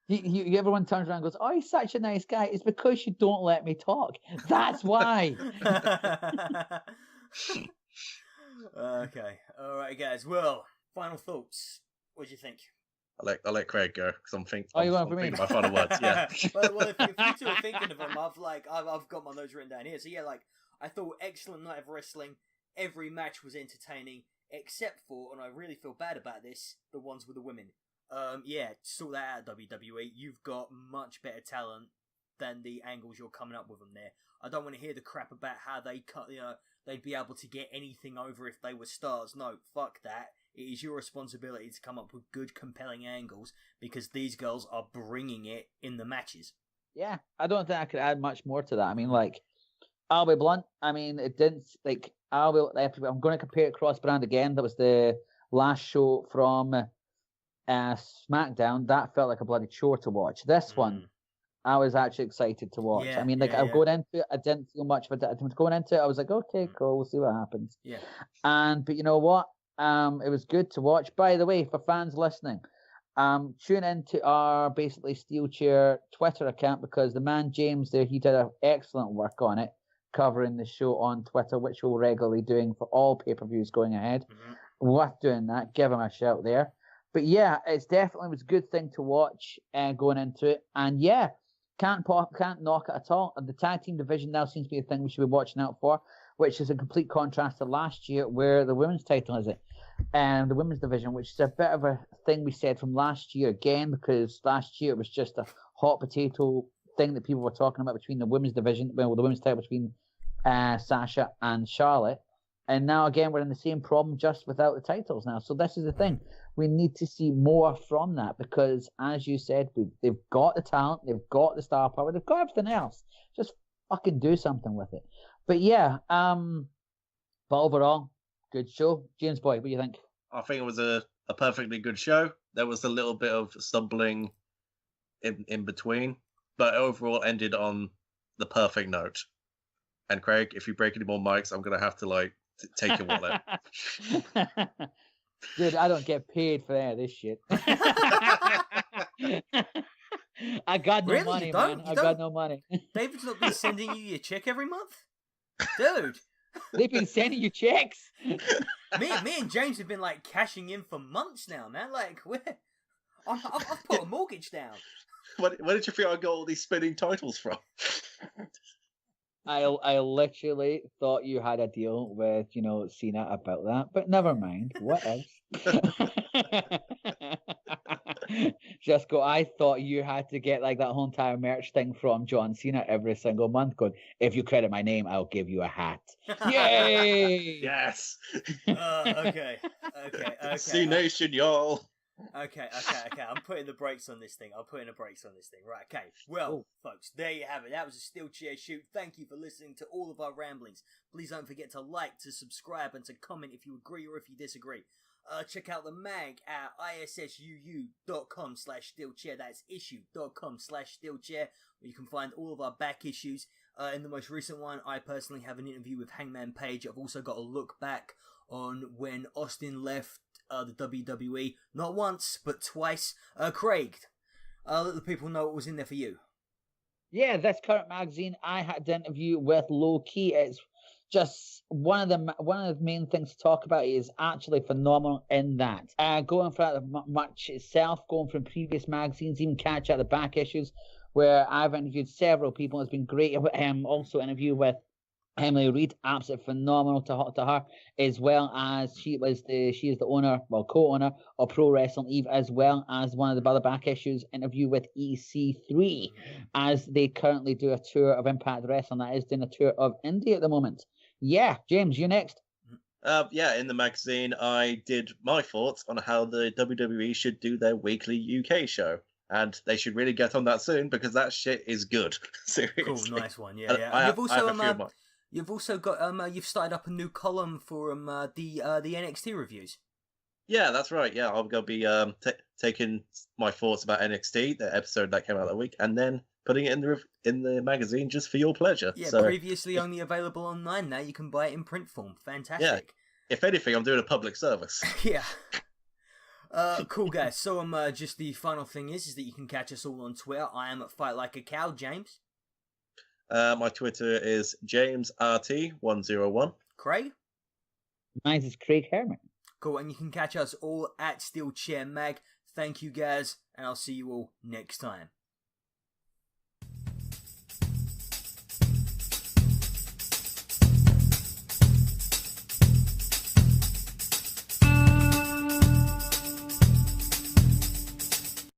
Everyone turns around and goes, oh, he's such a nice guy. It's because you don't let me talk. That's why. Okay. All right, guys. Well, final thoughts. What do you think? I'll let Craig go because I'm thinking. Oh, you want for me? My final words, yeah. well, if you two are thinking of them, I've got my notes written down here. So yeah, I thought excellent night of wrestling. Every match was entertaining, except for, and I really feel bad about this, the ones with the women. Sort that out, WWE. You've got much better talent than the angles you're coming up with them there. I don't want to hear the crap about how they'd be able to get anything over if they were stars. No, fuck that. It is your responsibility to come up with good, compelling angles because these girls are bringing it in the matches. Yeah, I don't think I could add much more to that. I mean, I'll be blunt. I mean, it didn't, I'm going to compare it cross-brand again. That was the last show from SmackDown. That felt like a bloody chore to watch. This one, I was actually excited to watch. Yeah, I mean, going into it, I didn't feel much of it. Going into it, I was like, okay, cool, we'll see what happens. Yeah. But you know what? It was good to watch. By the way, for fans listening, tune into our basically SteelChair Twitter account because the man James there, he did excellent work on it. covering the show on Twitter, which we're regularly doing for all pay-per-views going ahead. Mhm. Worth doing that. Give him a shout there. But yeah, it's definitely was a good thing to watch going into it. And yeah, can't knock it at all. And the tag team division now seems to be a thing we should be watching out for, which is a complete contrast to last year where the women's title is it. And the women's division, which is a bit of a thing we said from last year again, because last year it was just a hot potato thing that people were talking about between the women's division, well, the women's title between Sasha and Charlotte. And now again, we're in the same problem just without the titles now. So this is the thing. We need to see more from that because, as you said, they've got the talent, they've got the star power, they've got everything else. Just fucking do something with it. But yeah, but overall, good show. James Boy, what do you think? I think it was a perfectly good show. There was a little bit of stumbling in between, but overall ended on the perfect note. And Craig, if you break any more mics, I'm gonna have to take your wallet. Dude, I don't get paid for any of this shit. I got no money, man. I got no money. David's not been sending you your check every month? Dude. They've been sending you checks. Me and James have been cashing in for months now, man. I've put a mortgage down. Where did you think I got all these spinning titles from? I literally thought you had a deal with, Cena about that, but never mind. What else? I thought you had to get that whole entire merch thing from John Cena every single month going, if you credit my name, I'll give you a hat. Yay! Yes! Okay. C-Nation, y'all! Okay. I'm putting the brakes on this thing. Right, okay. Well, folks, there you have it. That was a SteelChair shoot. Thank you for listening to all of our ramblings. Please don't forget to like, to subscribe, and to comment if you agree or if you disagree. Check out the mag at issuu.com/SteelChair. That's issue.com/SteelChair, where you can find all of our back issues. In the most recent one, I personally have an interview with Hangman Page. I've also got a look back on when Austin left the WWE, not once, but twice. Craig, let the people know what was in there for you. Yeah, this current magazine, I had an interview with Low Key. It's just one of the main things to talk about is actually phenomenal in that. Going from the match itself, going from previous magazines, even catch out the back issues, where I've interviewed several people. It's been great. Also interview with Emily Reed, absolutely phenomenal to her, as well as she is the owner, co-owner of Pro Wrestling Eve, as well as one of the other back issues interview with EC3, as they currently do a tour of Impact Wrestling. That is doing a tour of India at the moment. Yeah, James, you next. In the magazine, I did my thoughts on how the WWE should do their weekly UK show. And they should really get on that soon because that shit is good. Seriously. Cool, nice one. Yeah. You've also got you've started up a new column for the NXT reviews. Yeah, that's right. Yeah, I'm gonna be taking my thoughts about NXT, the episode that came out that week, and then putting it in the magazine just for your pleasure. Yeah, so, previously only available online. Now you can buy it in print form. Fantastic. Yeah. If anything, I'm doing a public service. Yeah. Cool guys. So just the final thing is that you can catch us all on Twitter. I am at Fight Like a Cow, James. My Twitter is JamesRT101. Craig? Mine is Craig Hermit. Cool, and you can catch us all at SteelChair Mag. Thank you guys, and I'll see you all next time.